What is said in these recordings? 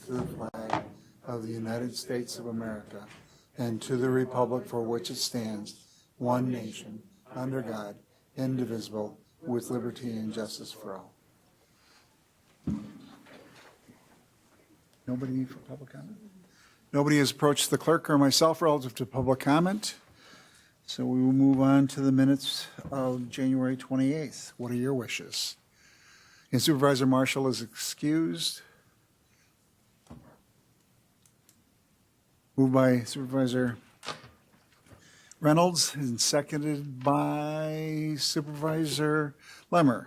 to the flag of the United States of America and to the republic for which it stands, one nation, under God, indivisible, with liberty and justice for all. Nobody for public comment? Nobody has approached the clerk or myself relative to public comment. So we will move on to the minutes of January 28th. What are your wishes? And Supervisor Marshall is excused. Moved by Supervisor Reynolds and seconded by Supervisor Lemmer.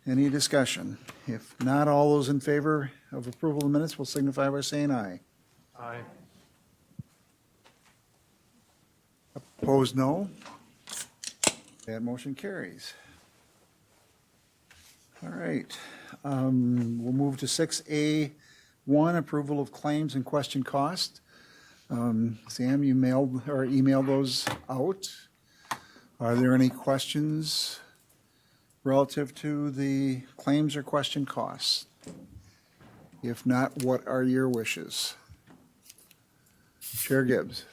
Any discussion? If not, all those in favor of approval of the minutes will signify by saying aye. Aye. Opposed, no. That motion carries. All right. We'll move to 6A1, approval of claims and question cost. Sam, you mailed or emailed those out. Are there any questions relative to the claims or question costs? If not, what are your wishes? Chair Gibbs.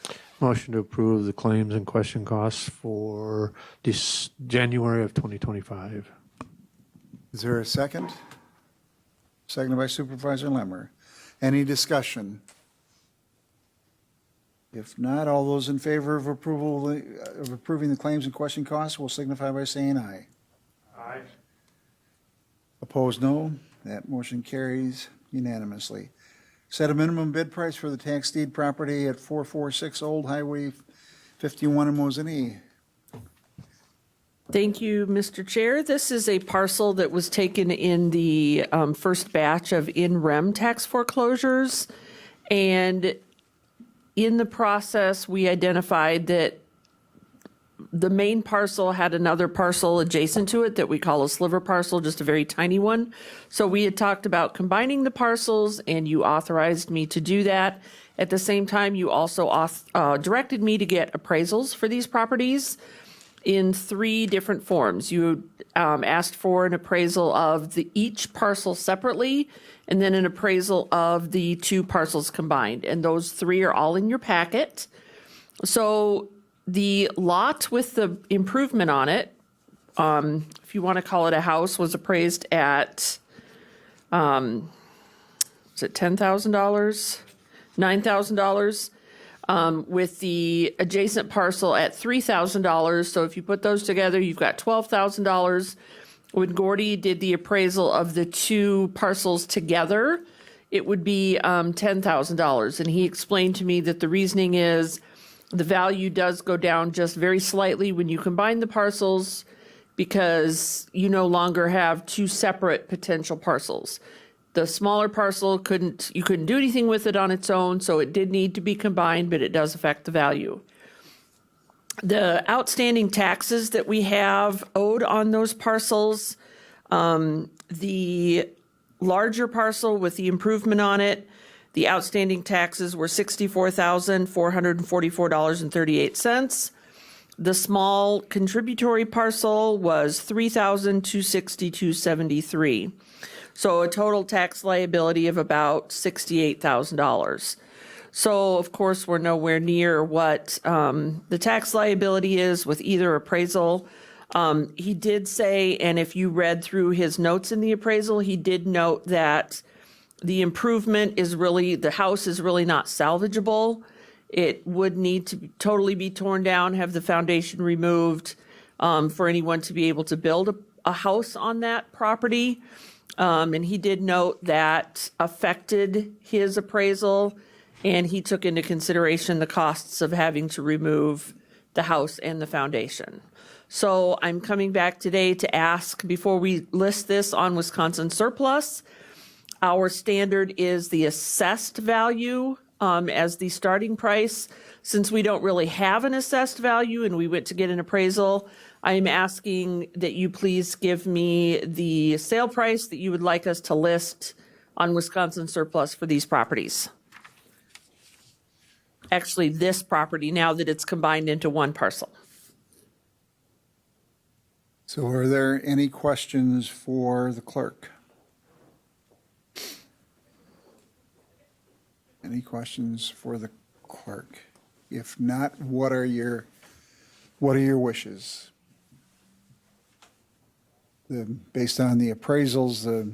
Motion to approve the claims and question costs for this January of 2025. Is there a second? Seconded by Supervisor Lemmer. Any discussion? If not, all those in favor of approval of approving the claims and question costs will signify by saying aye. Aye. Opposed, no. That motion carries unanimously. Set a minimum bid price for the tax deed property at 446 Old Highway 51 in Mosinee. Thank you, Mr. Chair. This is a parcel that was taken in the first batch of in-rem tax foreclosures. And in the process, we identified that the main parcel had another parcel adjacent to it that we call a sliver parcel, just a very tiny one. So we had talked about combining the parcels, and you authorized me to do that. At the same time, you also directed me to get appraisals for these properties in 3 different forms. You asked for an appraisal of each parcel separately, and then an appraisal of the 2 parcels combined. And those 3 are all in your packet. So the lot with the improvement on it, if you want to call it a house, was appraised at, was it $10,000? $9,000. With the adjacent parcel at $3,000. So if you put those together, you've got $12,000. When Gordy did the appraisal of the 2 parcels together, it would be $10,000. And he explained to me that the reasoning is the value does go down just very slightly when you combine the parcels because you no longer have 2 separate potential parcels. The smaller parcel you couldn't do anything with it on its own, so it did need to be combined, but it does affect the value. The outstanding taxes that we have owed on those parcels, the larger parcel with the improvement on it, the outstanding taxes were $64,444.38. The small contributory parcel was $3,262.73. So a total tax liability of about $68,000. So of course, we're nowhere near what the tax liability is with either appraisal. He did say, and if you read through his notes in the appraisal, he did note that the improvement is really, the house is really not salvageable. It would need to totally be torn down, have the foundation removed for anyone to be able to build a house on that property. And he did note that affected his appraisal, and he took into consideration the costs of having to remove the house and the foundation. So I'm coming back today to ask, before we list this on Wisconsin Surplus, our standard is the assessed value as the starting price. Since we don't really have an assessed value and we went to get an appraisal, I'm asking that you please give me the sale price that you would like us to list on Wisconsin Surplus for these properties. Actually, this property, now that it's combined into one parcel. So are there any questions for the clerk? Any questions for the clerk? If not, what are your wishes? Based on the appraisals,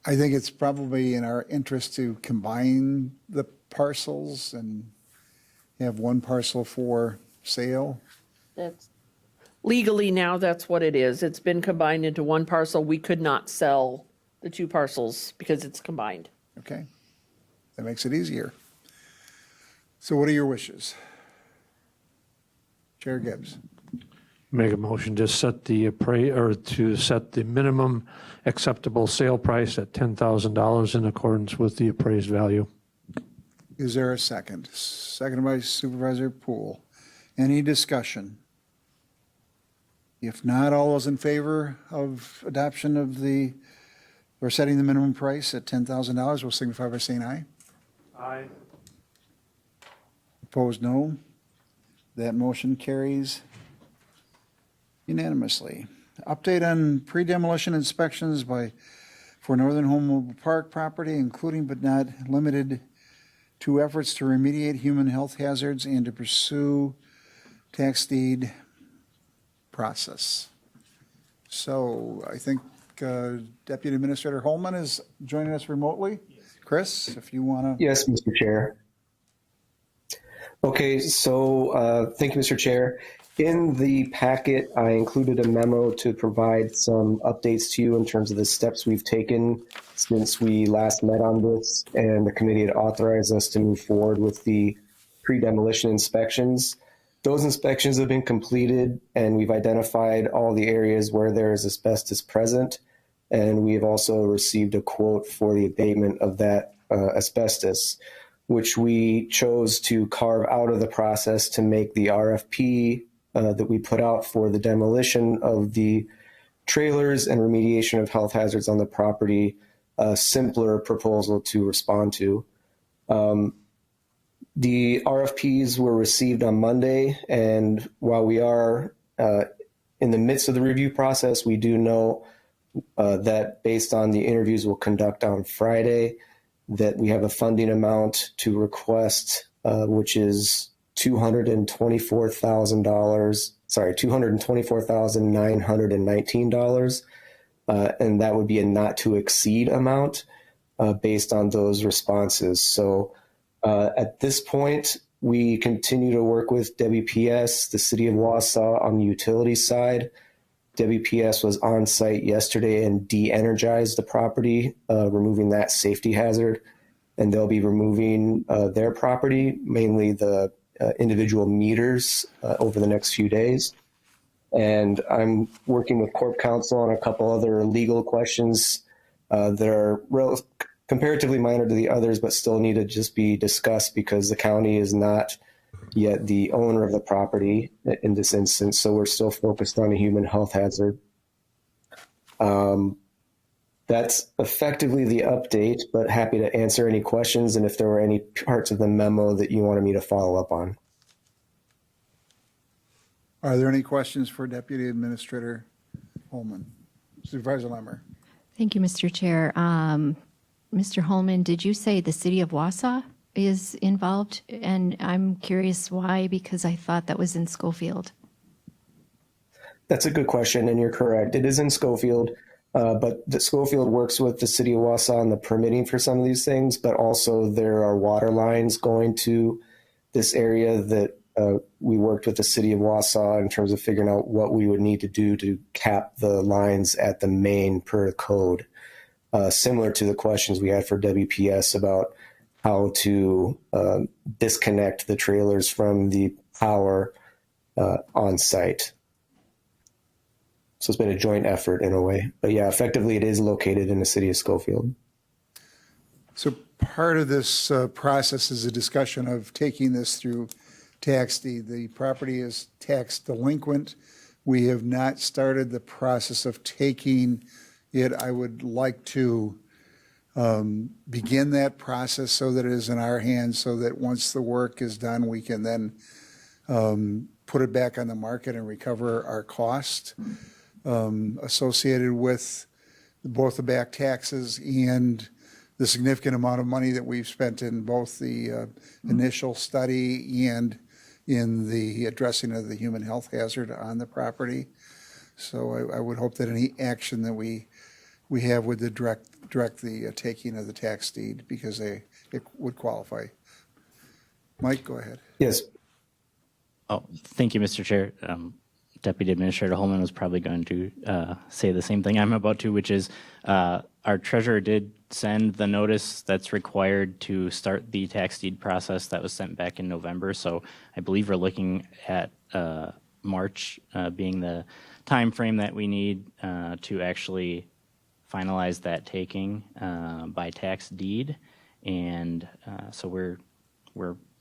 I think it's probably in our interest to combine the parcels and have one parcel for sale. That's legally now, that's what it is. It's been combined into one parcel. We could not sell the two parcels because it's combined. Okay, that makes it easier. So what are your wishes? Chair Gibbs. Make a motion to set the to set the minimum acceptable sale price at $10,000 in accordance with the appraised value. Is there a second? Seconded by Supervisor Poole. Any discussion? If not, all those in favor of adoption of or setting the minimum price at $10,000 will signify by saying aye. Aye. Opposed, no. That motion carries unanimously. Update on pre-demolition inspections for Northern Home Mobile Park property, including but not limited to efforts to remediate human health hazards and to pursue tax deed process. So I think Deputy Administrator Holman is joining us remotely. Chris, if you want to. Yes, Mr. Chair. Okay, so thank you, Mr. Chair. In the packet, I included a memo to provide some updates to you in terms of the steps we've taken since we last met on this, and the committee had authorized us to move forward with the pre-demolition inspections. Those inspections have been completed, and we've identified all the areas where there is asbestos present, and we have also received a quote for the abatement of that asbestos, which we chose to carve out of the process to make the RFP that we put out for the demolition of the trailers and remediation of health hazards on the property a simpler proposal to respond to. The RFPs were received on Monday, and while we are in the midst of the review process, we do know that based on the interviews we'll conduct on Friday, that we have a funding amount to request, which is $224,919, and that would be a not to exceed amount based on those responses. So at this point, we continue to work with WPS, the City of Wausau, on the utility side. WPS was on site yesterday and de-energized the property, removing that safety hazard, and they'll be removing their property, mainly the individual meters, over the next few days. And I'm working with Corp Counsel on a couple other legal questions that are comparatively minor to the others, but still need to just be discussed because the county is not yet the owner of the property in this instance. So we're still focused on a human health hazard. That's effectively the update, but happy to answer any questions and if there were any parts of the memo that you wanted me to follow up on. Are there any questions for Deputy Administrator Holman? Supervisor Lemmer. Thank you, Mr. Chair. Mr. Holman, did you say the City of Wausau is involved? And I'm curious why, because I thought that was in Schofield. That's a good question, and you're correct. It is in Schofield, but the Schofield works with the City of Wausau on the permitting for some of these things, but also there are water lines going to this area that we worked with the City of Wausau in terms of figuring out what we would need to do to cap the lines at the main per code, similar to the questions we had for WPS about how to disconnect the trailers from the power on site. So it's been a joint effort in a way. But yeah, effectively it is located in the city of Schofield. So part of this process is a discussion of taking this through tax deed. The property is tax delinquent. We have not started the process of taking it. I would like to begin that process so that it is in our hands, so that once the work is done, we can then put it back on the market and recover our cost associated with both the back taxes and the significant amount of money that we've spent in both the initial study and in the addressing of the human health hazard on the property. So I would hope that any action that we have would direct the taking of the tax deed, because it would qualify. Mike, go ahead. Yes. Oh, thank you, Mr. Chair. Deputy Administrator Holman was probably going to say the same thing I'm about to, which is our treasurer did send the notice that's required to start the tax deed process that was sent back in November. So I believe we're looking at March being the time frame that we need to actually finalize that taking by tax deed. And so we're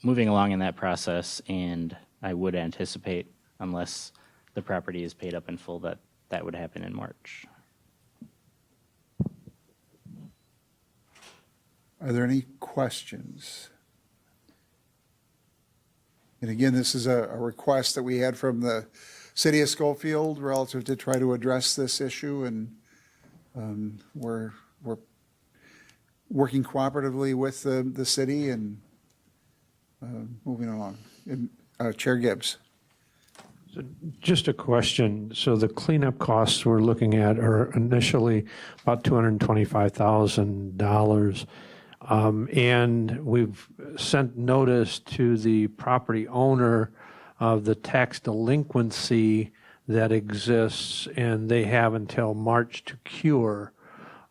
moving along in that process, and I would anticipate, unless the property is paid up in full, that would happen in March. Are there any questions? And again, this is a request that we had from the city of Schofield relative to try to address this issue, and we're working cooperatively with the city and moving along. And, Chair Gibbs. Just a question. So the cleanup costs we're looking at are initially about $225,000. And we've sent notice to the property owner of the tax delinquency that exists, and they have until March to cure.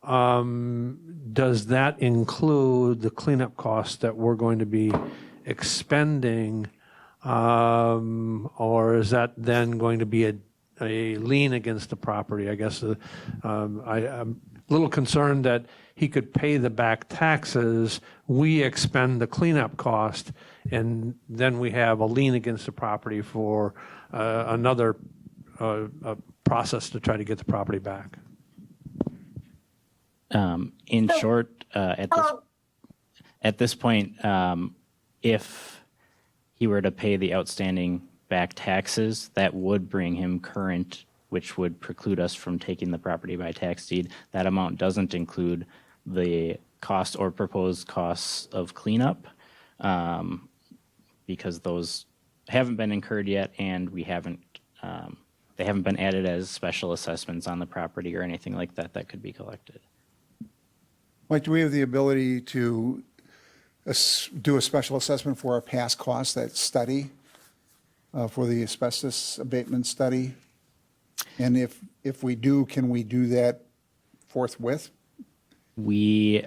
Does that include the cleanup costs that we're going to be expending, or is that then going to be a lien against the property? I guess I'm a little concerned that he could pay the back taxes, we expend the cleanup cost, and then we have a lien against the property for another process to try to get the property back. In short, at this point, if he were to pay the outstanding back taxes, that would bring him current, which would preclude us from taking the property by tax deed. That amount doesn't include the cost or proposed costs of cleanup, because those haven't been incurred yet, and we haven't, they haven't been added as special assessments on the property or anything like that that could be collected. Mike, do we have the ability to do a special assessment for our past costs, that study, for the asbestos abatement study? And if we do, can we do that forthwith? We,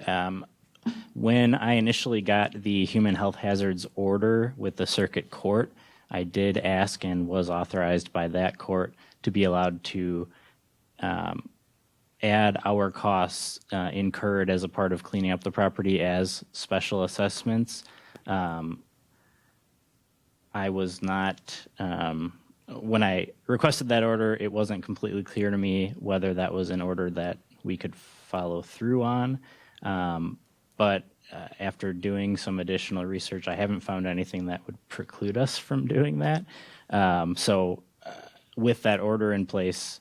when I initially got the human health hazards order with the circuit court, I did ask and was authorized by that court to be allowed to add our costs incurred as a part of cleaning up the property as special assessments. I was not, when I requested that order, it wasn't completely clear to me whether that was an order that we could follow through on. But after doing some additional research, I haven't found anything that would preclude us from doing that. So with that order in place,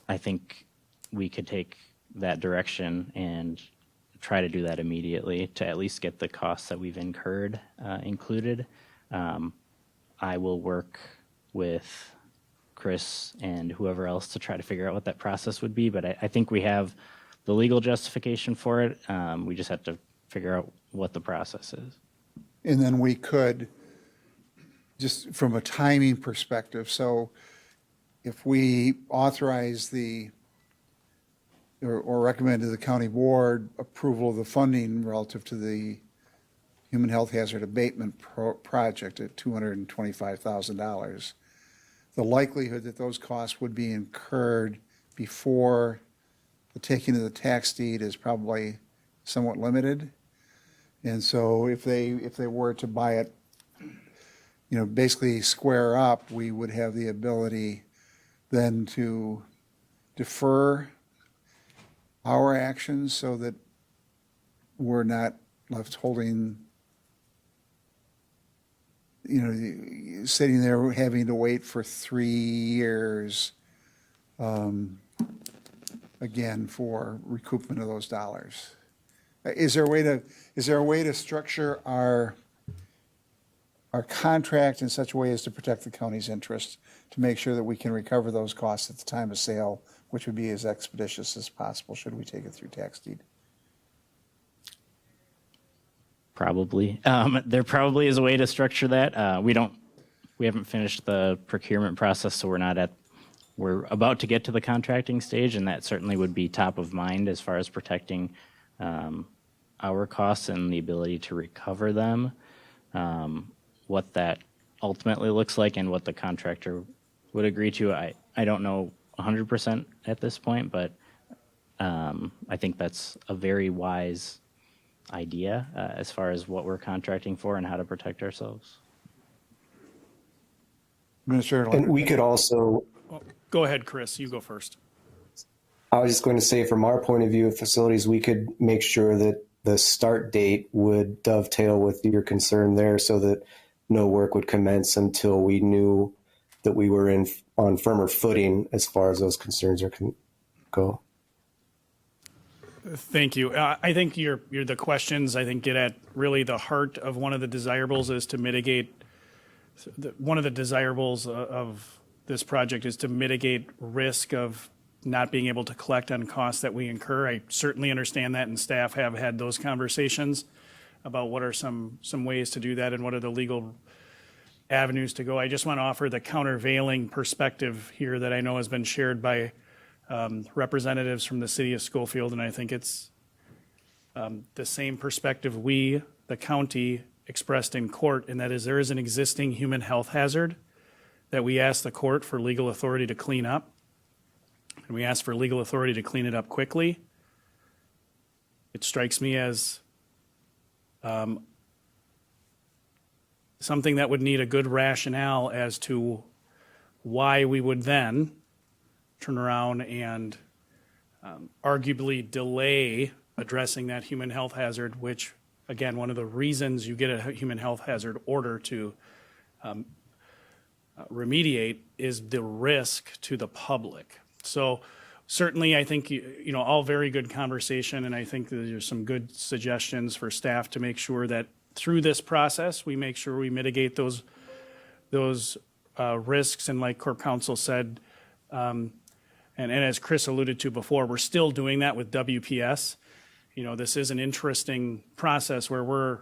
I think we could take that direction and try to do that immediately to at least get the costs that we've incurred included. I will work with Chris and whoever else to try to figure out what that process would be, but I think we have the legal justification for it. We just have to figure out what the process is. And then we could, just from a timing perspective, so if we authorize or recommend to the county board approval of the funding relative to the human health hazard abatement project at $225,000, the likelihood that those costs would be incurred before the taking of the tax deed is probably somewhat limited. And so if they were to buy it, basically square up, we would have the ability then to defer our actions so that we're not left holding, sitting there having to wait for 3 years again for recoupment of those dollars. Is there a way to structure our contract in such a way as to protect the county's interest, to make sure that we can recover those costs at the time of sale, which would be as expeditious as possible, should we take it through tax deed? Probably. There probably is a way to structure that. We haven't finished the procurement process, so we're about to get to the contracting stage, and that certainly would be top of mind as far as protecting our costs and the ability to recover them. What that ultimately looks like and what the contractor would agree to, I don't know 100% at this point, but I think that's a very wise idea as far as what we're contracting for and how to protect ourselves. Administrator And Leonard. we could also, Go ahead, Chris. You go first. I was just going to say, from our point of view of facilities, we could make sure that the start date would dovetail with your concern there, so that no work would commence until we knew that we were on firmer footing as far as those concerns go. Thank you. I think the questions, I think, get at really the heart of one of the desirables is to mitigate. One of the desirables of this project is to mitigate risk of not being able to collect on costs that we incur. I certainly understand that, and staff have had those conversations about what are some ways to do that and what are the legal avenues to go. I just want to offer the countervailing perspective here that I know has been shared by representatives from the city of Schofield, and I think it's the same perspective we, the county, expressed in court, and that is there is an existing human health hazard that we ask the court for legal authority to clean up, and we ask for legal authority to clean it up quickly. It strikes me as something that would need a good rationale as to why we would then turn around and arguably delay addressing that human health hazard, which, again, one of the reasons you get a human health hazard order to remediate is the risk to the public. So certainly, I think, all very good conversation, and I think there's some good suggestions for staff to make sure that through this process, we make sure we mitigate those risks. And like Corp Counsel said, and as Chris alluded to before, we're still doing that with WPS. This is an interesting process where we're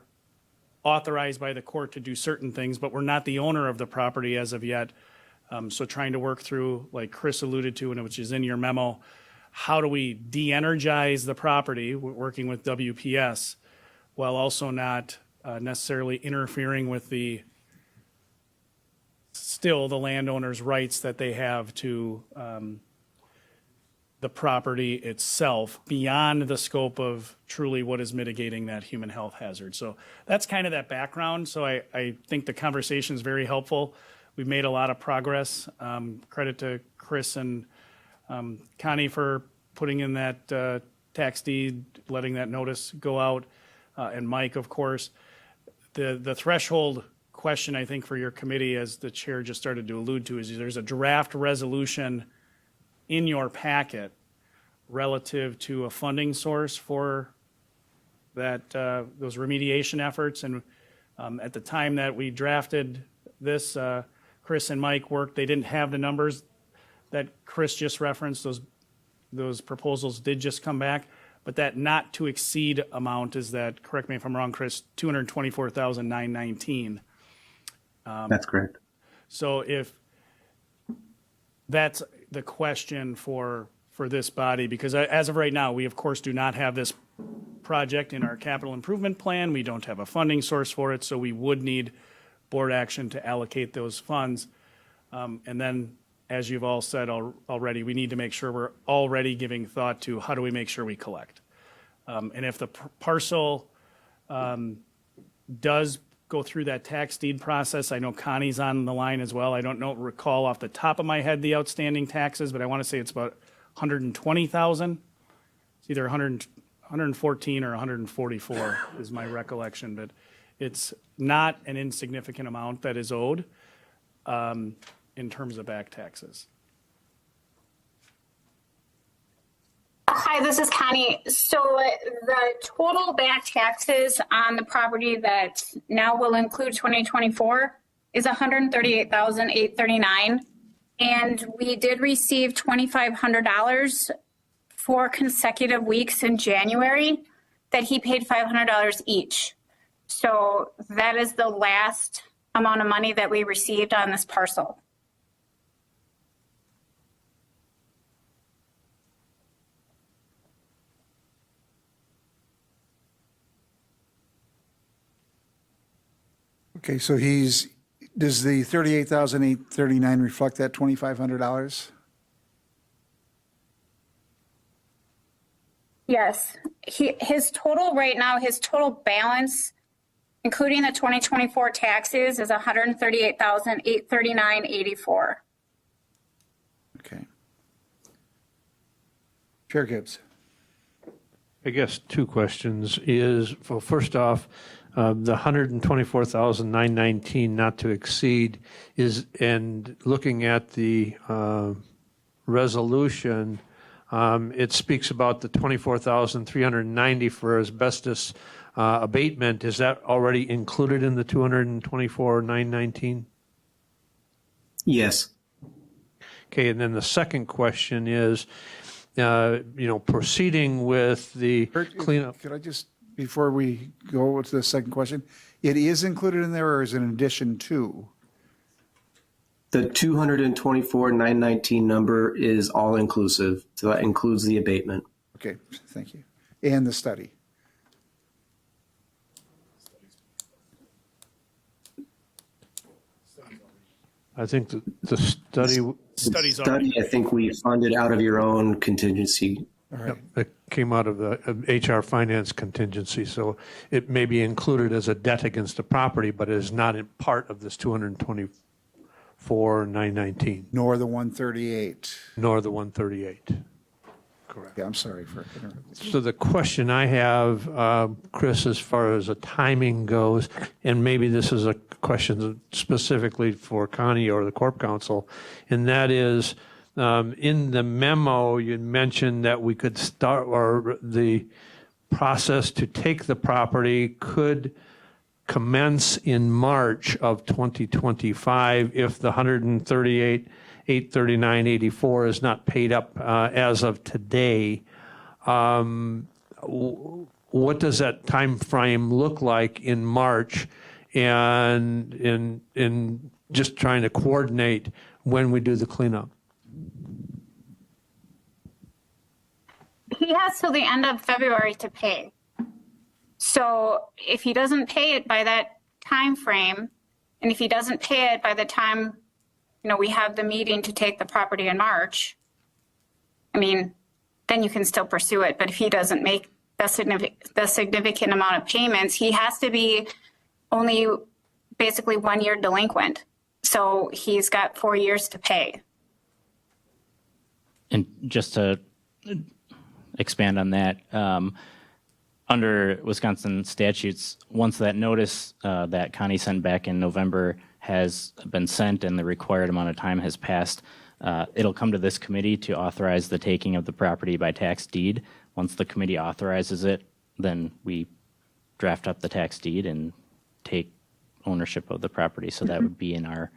authorized by the court to do certain things, but we're not the owner of the property as of yet. So trying to work through, like Chris alluded to, and which is in your memo, how do we de-energize the property, working with WPS, while also not necessarily interfering with the landowner's rights that they have to the property itself beyond the scope of truly what is mitigating that human health hazard. So that's kind of that background. So I think the conversation is very helpful. We've made a lot of progress. Credit to Chris and Connie for putting in that tax deed, letting that notice go out, and Mike, of course. The threshold question, I think, for your committee, as the chair just started to allude to, is there's a draft resolution in your packet relative to a funding source for that those remediation efforts. And at the time that we drafted this, Chris and Mike worked. They didn't have the numbers that Chris just referenced. Those proposals did just come back, but that not to exceed amount is that, correct me if I'm wrong, Chris, $224,919. That's correct. So if that's the question for this body, because as of right now, we of course do not have this project in our capital improvement plan. We don't have a funding source for it, so we would need board action to allocate those funds. And then, as you've all said already, we need to make sure we're already giving thought to how do we make sure we collect. And if the parcel does go through that tax deed process, I know Connie's on the line as well. I don't recall off the top of my head the outstanding taxes, but I want to say it's about 120,000. It's either 114 or 144 is my recollection, but it's not an insignificant amount that is owed in terms of back taxes. I Hi, this is Connie. So the total back taxes on the property that now will include 2024 is $138,839. And we did receive $2,500 for consecutive weeks in January that he paid $500 each. So that is the last amount of money that we received on this parcel. Okay, so does the $38,839 reflect that $2,500? Yes, his total right now, his total balance, including the 2024 taxes, is $138,839.84. Okay. Chair Gibbs. I guess two questions is, well, first off, the 124,919 not to exceed is, and looking at the resolution, it speaks about the 24,390 for asbestos abatement. Is that already included in the 224,919? Yes. Okay, and then the second question is, proceeding with the cleanup. Could I just, before we go to the second question, it is included in there or is it in addition to? The 224,919 number is all inclusive. So that includes the abatement. Okay, thank you. And the study. I think the study Studies already. Study, I think we funded out of your own contingency. All right. that came out of the HR finance contingency, so it may be included as a debt against the property, but it is not in part of this 224,919, Nor the 138. nor the 138. Correct. Yeah, I'm sorry for interrupting. So the question I have, Chris, as far as the timing goes, and maybe this is a question specifically for Connie or the Corp Council, and that is, in the memo, you mentioned that we could start, or the process to take the property could commence in March of 2025 if the 138,839.84 is not paid up as of today. What does that time frame look like in March, and in just trying to coordinate when we do the cleanup? He has till the end of February to pay. So if he doesn't pay it by that time frame, and if he doesn't pay it by the time, we have the meeting to take the property in March, then you can still pursue it. But if he doesn't make the significant amount of payments, he has to be only basically 1 year delinquent. So he's got 4 years to pay. And just to expand on that, under Wisconsin statutes, once that notice that Connie sent back in November has been sent and the required amount of time has passed, it'll come to this committee to authorize the taking of the property by tax deed. Once the committee authorizes it, then we draft up the tax deed and take ownership of the property. So that would be in a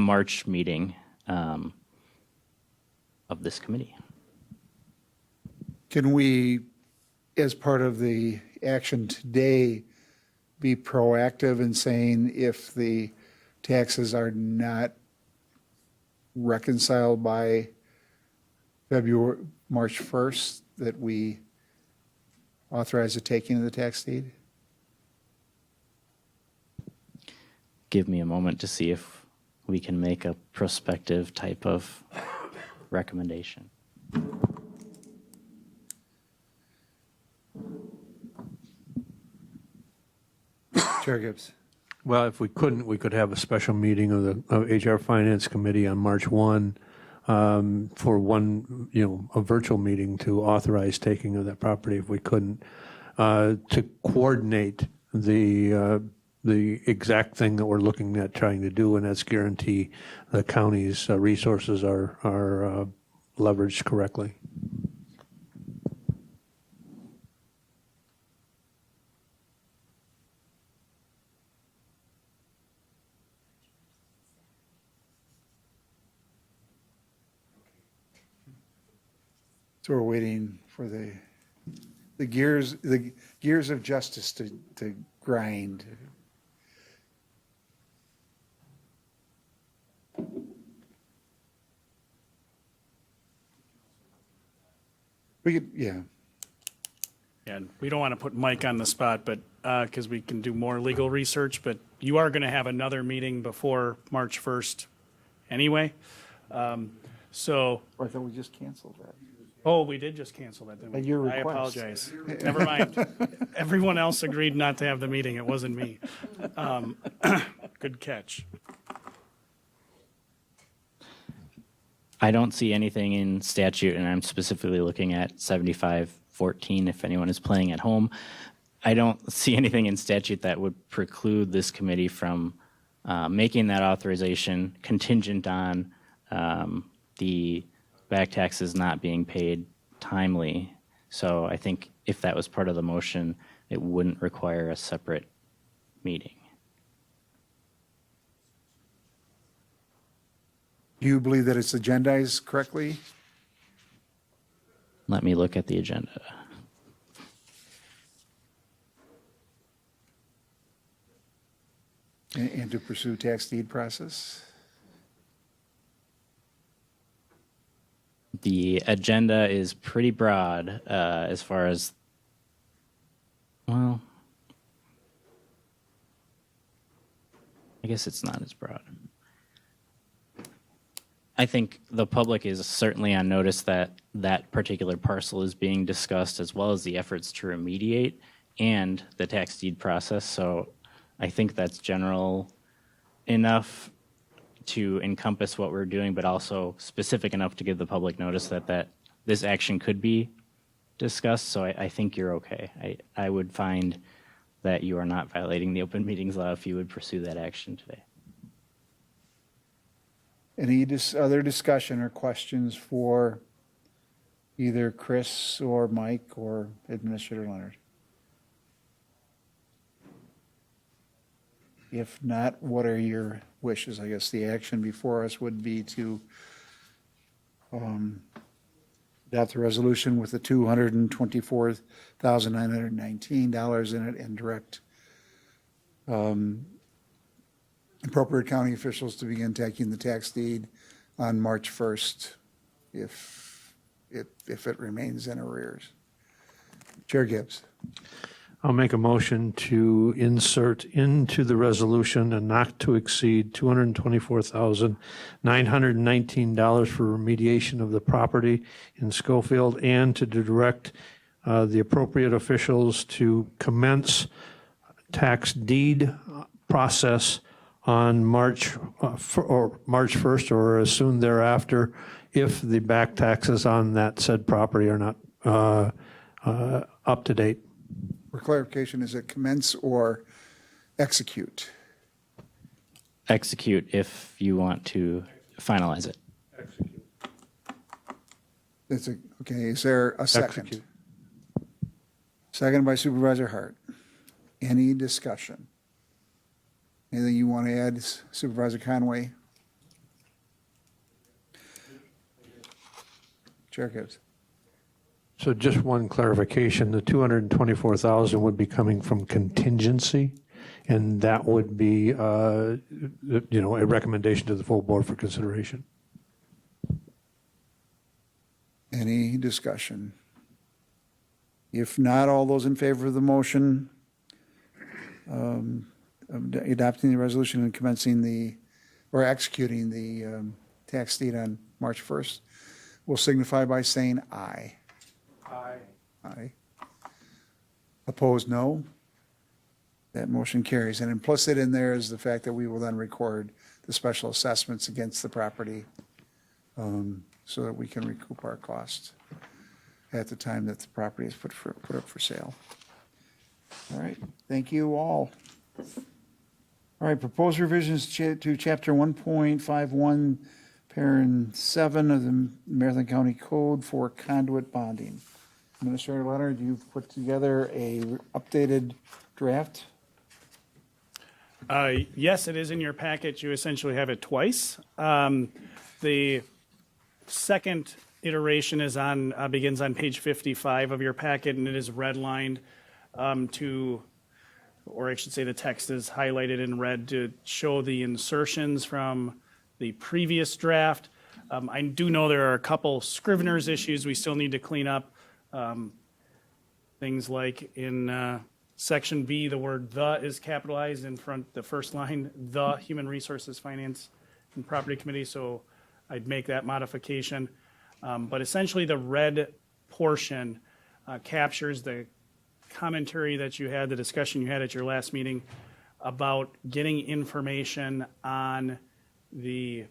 March meeting of this committee. Can we, as part of the action today, be proactive in saying if the taxes are not reconciled by March 1st, that we authorize the taking of the tax deed? Give me a moment to see if we can make a prospective type of recommendation. Chair Gibbs. Well, if we couldn't, we could have a special meeting of the HR Finance Committee on March 1 for one, a virtual meeting to authorize taking of that property if we couldn't, to coordinate the exact thing that we're looking at trying to do, and that's guarantee the county's resources are leveraged correctly. So we're waiting for the gears of justice to grind. We could, yeah. And we don't want to put Mike on the spot, but, because we can do more legal research, but you are going to have another meeting before March 1st anyway. So, I thought we just canceled that. oh, we did just cancel that, didn't we? At your I request. apologize. Never mind. Everyone else agreed not to have the meeting. It wasn't me. Good catch. I don't see anything in statute, and I'm specifically looking at 7514 if anyone is playing at home. I don't see anything in statute that would preclude this committee from making that authorization contingent on the back taxes not being paid timely. So I think if that was part of the motion, it wouldn't require a separate meeting. Do you believe that it's agendized correctly? Let me look at the agenda. And to pursue tax deed process? The agenda is pretty broad as far as, well, I guess it's not as broad. I think the public is certainly on notice that that particular parcel is being discussed, as well as the efforts to remediate and the tax deed process. So I think that's general enough to encompass what we're doing, but also specific enough to give the public notice that this action could be discussed. So I think you're okay. I would find that you are not violating the open meetings law if you would pursue that action today. Any other discussion or questions for either Chris or Mike or Administrator Leonard? If not, what are your wishes? I guess the action before us would be to adopt the resolution with the $224,919 in it and direct appropriate county officials to begin taking the tax deed on March 1st if it remains in arrears. Chair Gibbs. I'll make a motion to insert into the resolution a not to exceed $224,919 for remediation of the property in Schofield and to direct the appropriate officials to commence tax deed process on March 1st or as soon thereafter if the back taxes on that said property are not up to date. For clarification, is it commence or execute? Execute if you want to finalize it. Okay, is there a second? Execute. Second by Supervisor Hart. Any discussion? Anything you want to add, Supervisor Conway? Chair Gibbs. So just one clarification, the 224,000 would be coming from contingency, and that would be, a recommendation to the full board for consideration. Any discussion? If not, all those in favor of the motion, adopting the resolution and commencing or executing the tax deed on March 1st, will signify by saying aye. Aye. Aye. Opposed, no. That motion carries. And implicit in there is the fact that we will then record the special assessments against the property so that we can recoup our costs at the time that the property is put up for sale. All right, thank you all. All right, proposed revisions to Chapter 1.51, Parent 7 of the Marathon County Code for conduit bonding. Administrator Leonard, you've put together a updated draft? Yes, it is in your packet. You essentially have it twice. The second iteration is on, begins on page 55 of your packet, and it is redlined or I should say the text is highlighted in red to show the insertions from the previous draft. I do know there are a couple Scrivener's issues we still need to clean up. Things like in section B, the word "the" is capitalized in front, the first line, "the Human Resources Finance and Property Committee," so I'd make that modification. But essentially, the red portion captures the commentary that you had, the discussion you had at your last meeting about getting information on the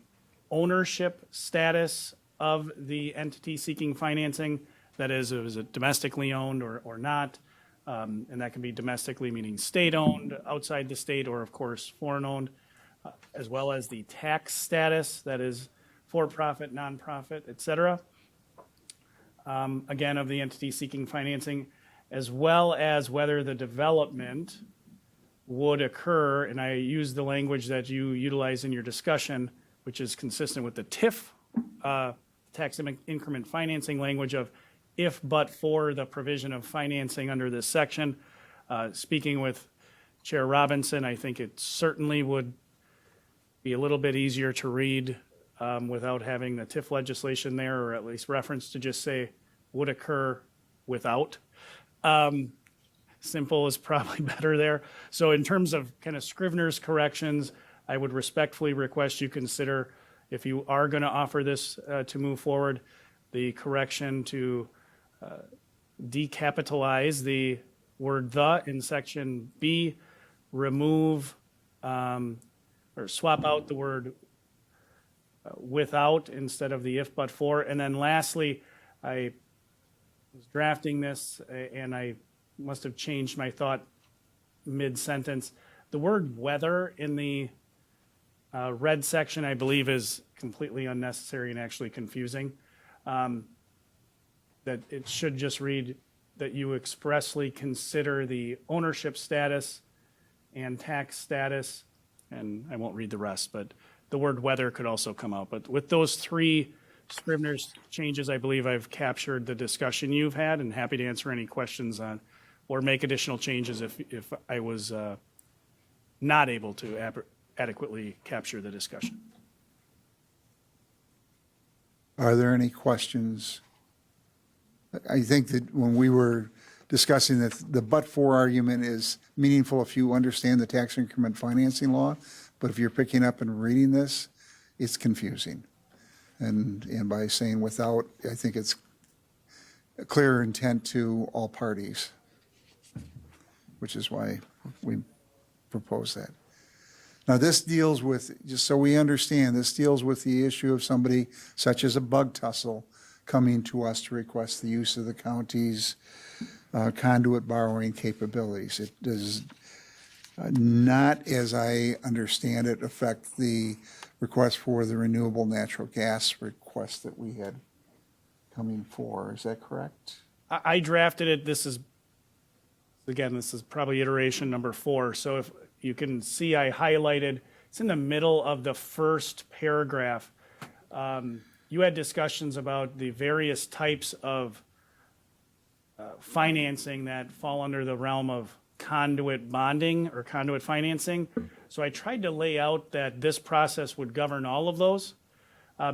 ownership status of the entity seeking financing. That is it domestically owned or not? And that can be domestically, meaning state-owned, outside the state, or of course, foreign-owned, as well as the tax status, that is for-profit, nonprofit, et cetera. Again, of the entity seeking financing, as well as whether the development would occur, and I use the language that you utilize in your discussion, which is consistent with the TIF, tax increment financing language of if but for the provision of financing under this section. Speaking with Chair Robinson, I think it certainly would be a little bit easier to read without having the TIF legislation there, or at least reference to just say would occur without. Simple is probably better there. So in terms of kind of Scrivener's corrections, I would respectfully request you consider, if you are going to offer this to move forward, the correction to decapitalize the word "the" in section B, remove or swap out the word "without" instead of the "if but for." And then lastly, I was drafting this and I must have changed my thought mid-sentence. The word "whether" in the red section, I believe, is completely unnecessary and actually confusing. That it should just read that you expressly consider the ownership status and tax status, and I won't read the rest, but the word "whether" could also come out. But with those three Scrivener's changes, I believe I've captured the discussion you've had, and happy to answer any questions on or make additional changes if I was not able to adequately capture the discussion. Are there any questions? I think that when we were discussing that the but-for argument is meaningful if you understand the tax increment financing law, but if you're picking up and reading this, it's confusing. And by saying "without," I think it's a clear intent to all parties, which is why we propose that. Now, this deals with, just so we understand, this deals with the issue of somebody such as a Bug Tussle coming to us to request the use of the county's conduit borrowing capabilities. It does not, as I understand it, affect the request for the renewable natural gas request that we had coming for. Is that correct? I drafted it. This is probably iteration number 4. So if you can see, I highlighted, it's in the middle of the first paragraph. You had discussions about the various types of financing that fall under the realm of conduit bonding or conduit financing. So I tried to lay out that this process would govern all of those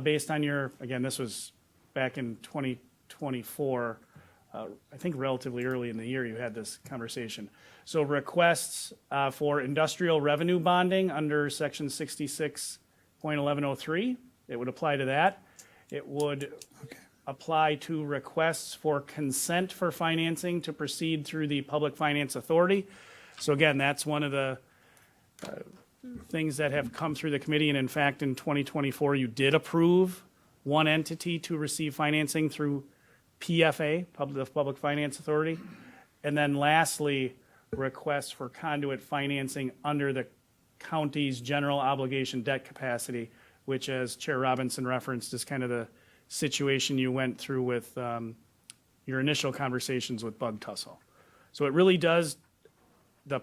based on again, this was back in 2024, I think relatively early in the year you had this conversation. So requests for industrial revenue bonding under section 66.1103, it would apply to that. It would apply to requests for consent for financing to proceed through the Public Finance Authority. So again, that's one of the things that have come through the committee. And in fact, in 2024, you did approve one entity to receive financing through PFA, the Public Finance Authority. And then lastly, requests for conduit financing under the county's general obligation debt capacity, which, as Chair Robinson referenced, is kind of the situation you went through with your initial conversations with Bug Tussle. So it really does, the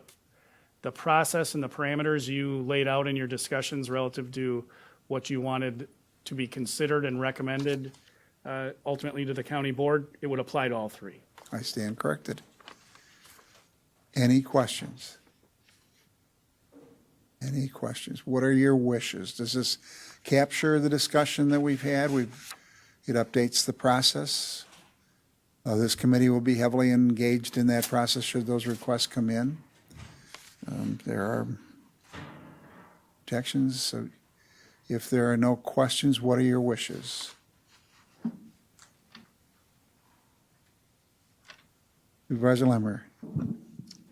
process and the parameters you laid out in your discussions relative to what you wanted to be considered and recommended ultimately to the county board, it would apply to all three. I stand corrected. Any questions? Any questions? What are your wishes? Does this capture the discussion that we've had? It updates the process. This committee will be heavily engaged in that process should those requests come in. There are objections, so if there are no questions, what are your wishes? Supervisor Lemmer.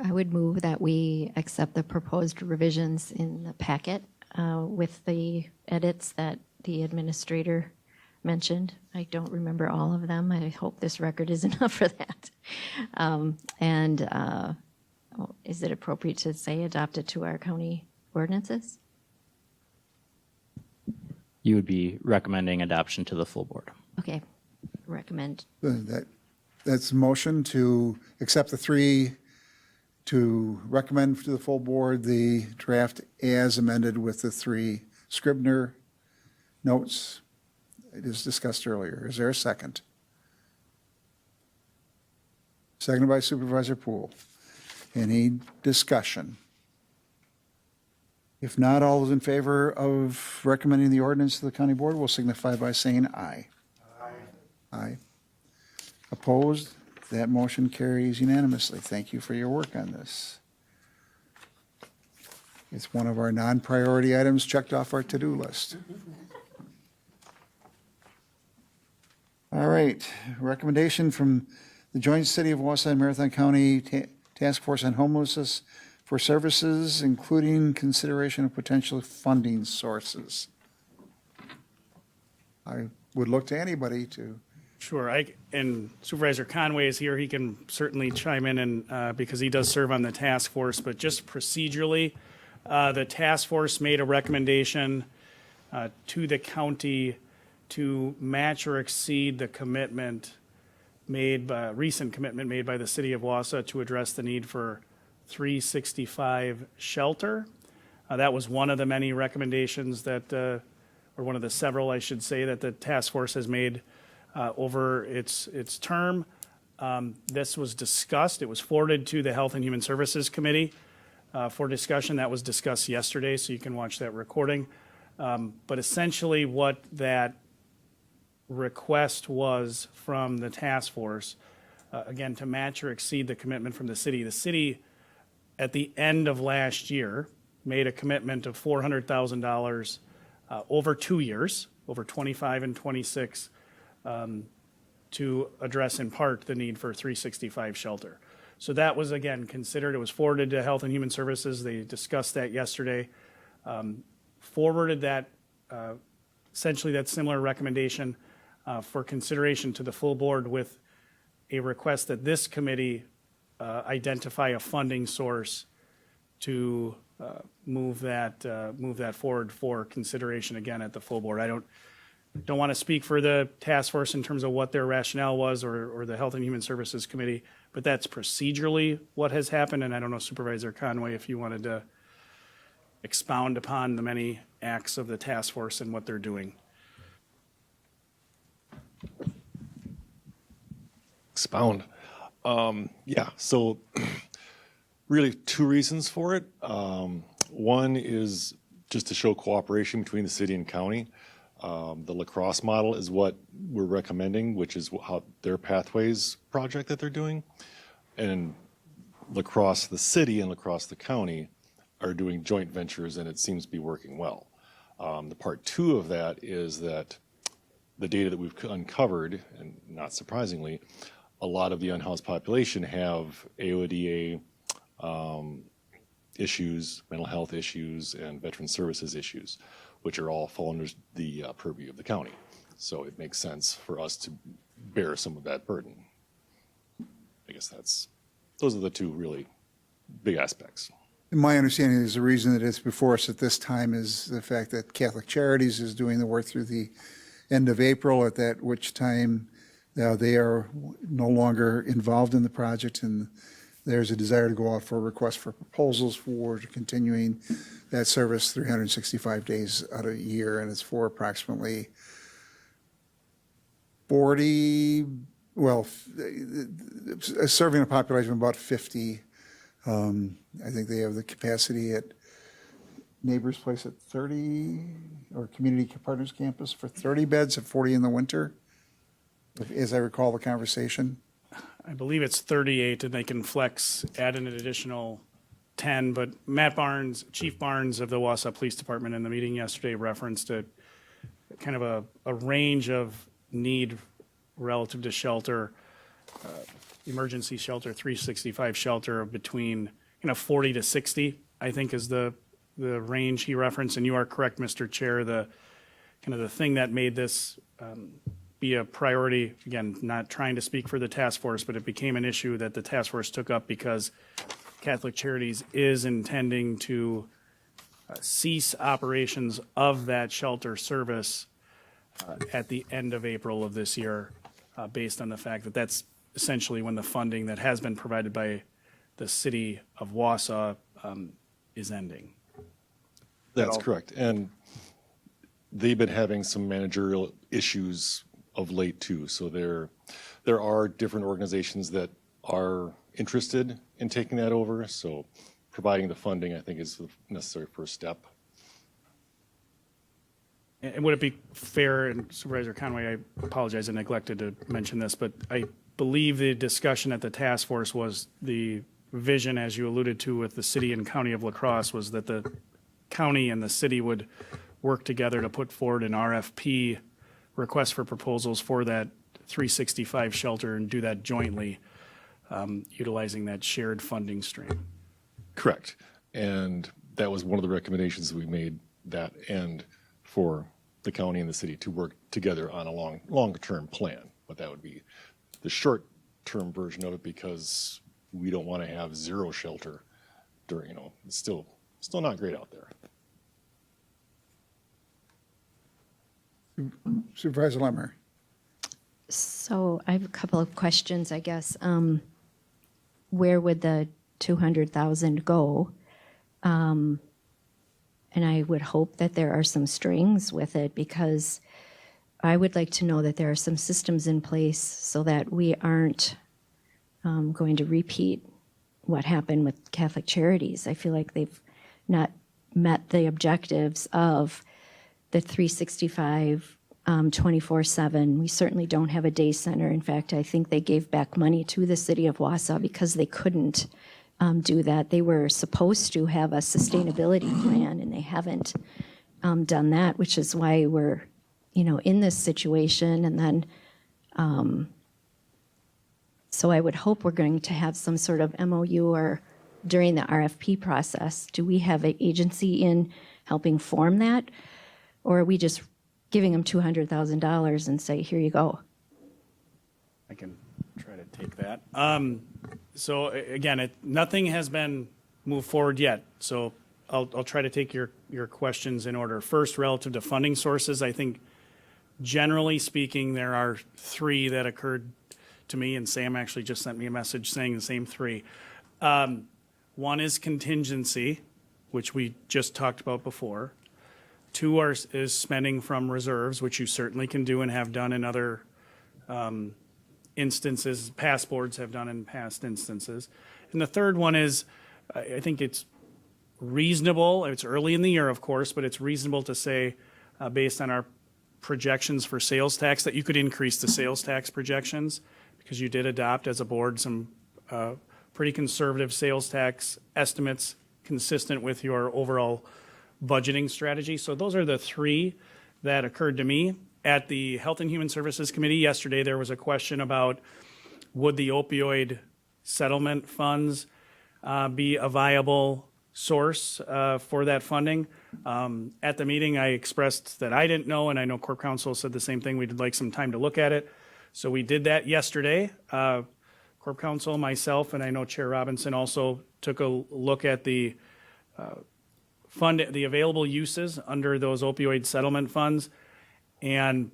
I would move that we accept the proposed revisions in the packet with the edits that the administrator mentioned. I don't remember all of them. I hope this record is enough for that. Is it appropriate to say adopt it to our county ordinances? You would be recommending adoption to the full board. Okay, recommend. That's a motion to accept the three, to recommend to the full board the draft as amended with the three Scribner notes. It is discussed earlier. Is there a second? Seconded by Supervisor Poole. Any discussion? If not, all those in favor of recommending the ordinance to the county board will signify by saying aye. Aye. Opposed? That motion carries unanimously. Thank you for your work on this. It's one of our non-priority items checked off our to-do list. All right, recommendation from the Joint City of Wausau and Marathon County Task Force on Homelessness for services, including consideration of potential funding sources. I would look to anybody to. Sure, and Supervisor Conway is here. He can certainly chime in and because he does serve on the task force. But just procedurally, the task force made a recommendation to the county to match or exceed the recent commitment made by the city of Wausau to address the need for 365 shelter. That was one of the many recommendations that, or one of the several, I should say, that the task force has made over its term. This was discussed. It was forwarded to the Health and Human Services Committee for discussion. That was discussed yesterday, so you can watch that recording. But essentially what that request was from the task force, again, to match or exceed the commitment from the city. The city, at the end of last year, made a commitment of $400,000 over 2 years, over 25 and 26, to address in part the need for 365 shelter. So that was, again, considered. It was forwarded to Health and Human Services. They discussed that yesterday. Forwarded that, essentially that similar recommendation for consideration to the full board with a request that this committee identify a funding source to move that forward for consideration again at the full board. I don't want to speak for the task force in terms of what their rationale was or the Health and Human Services Committee, but that's procedurally what has happened. And I don't know, Supervisor Conway, if you wanted to expound upon the many acts of the task force and what they're doing. Expound. Yeah, so really two reasons for it. One is just to show cooperation between the city and county. The La Crosse model is what we're recommending, which is how their Pathways project that they're doing. And La Crosse, the city, and La Crosse, the county, are doing joint ventures, and it seems to be working well. The part two of that is that the data that we've uncovered, and not surprisingly, a lot of the unhoused population have AODA issues, mental health issues, and veteran services issues, which are all fall under the purview of the county. So it makes sense for us to bear some of that burden. I guess those are the two really big aspects. My understanding is the reason that it's before us at this time is the fact that Catholic Charities is doing the work through the end of April, at that which time they are no longer involved in the project, and there's a desire to go out for a request for proposals for continuing that service 365 days out of a year, and it's for approximately 40, well, serving a population of about 50. I think they have the capacity at Neighbors Place at 30, or Community Partners Campus for 30 beds at 40 in the winter, as I recall the conversation. I believe it's 38, and they can flex, add in an additional 10, but Matt Barnes, Chief Barnes of the Wausau Police Department in the meeting yesterday referenced a kind of a range of need relative to shelter, emergency shelter, 365 shelter of between 40 to 60, I think is the range he referenced. And you are correct, Mr. Chair, the thing that made this be a priority, again, not trying to speak for the task force, but it became an issue that the task force took up because Catholic Charities is intending to cease operations of that shelter service at the end of April of this year, based on the fact that that's essentially when the funding that has been provided by the city of Wausau is ending. That's correct. And they've been having some managerial issues of late too. So there are different organizations that are interested in taking that over. So providing the funding, I think, is the necessary first step. And would it be fair, and Supervisor Conway, I apologize, I neglected to mention this, but I believe the discussion at the task force was the vision, as you alluded to with the city and county of La Crosse, was that the county and the city would work together to put forward an RFP, request for proposals for that 365 shelter, and do that jointly, utilizing that shared funding stream. Correct. And that was one of the recommendations that we made, that end for the county and the city to work together on a longer-term plan. But that would be the short-term version of it, because we don't want to have zero shelter during, it's still not great out there. Supervisor Lemmer. So I have a couple of questions, I guess. Where would the 200,000 go? And I would hope that there are some strings with it, because I would like to know that there are some systems in place so that we aren't going to repeat what happened with Catholic Charities. I feel like they've not met the objectives of the 365 24/7. We certainly don't have a day center. In fact, I think they gave back money to the city of Wausau because they couldn't do that. They were supposed to have a sustainability plan, and they haven't done that, which is why we're, in this situation. And then, so I would hope we're going to have some sort of MOU or during the RFP process. Do we have an agency in helping form that? Or are we just giving them $200,000 and say, here you go? I can try to take that. So again, nothing has been moved forward yet. So I'll try to take your questions in order. First, relative to funding sources, I think generally speaking, there are three that occurred to me, and Sam actually just sent me a message saying the same three. One is contingency, which we just talked about before. Two is spending from reserves, which you certainly can do and have done in other instances, past boards have done in past instances. And the third one is, I think it's reasonable, it's early in the year, of course, but it's reasonable to say, based on our projections for sales tax, that you could increase the sales tax projections, because you did adopt as a board some pretty conservative sales tax estimates consistent with your overall budgeting strategy. So those are the three that occurred to me. At the Health and Human Services Committee yesterday, there was a question about, would the opioid settlement funds be a viable source for that funding? At the meeting, I expressed that I didn't know, and I know Corp Counsel said the same thing. We'd like some time to look at it. So we did that yesterday. Corp Counsel, myself, and I know Chair Robinson also took a look at the available uses under those opioid settlement funds. And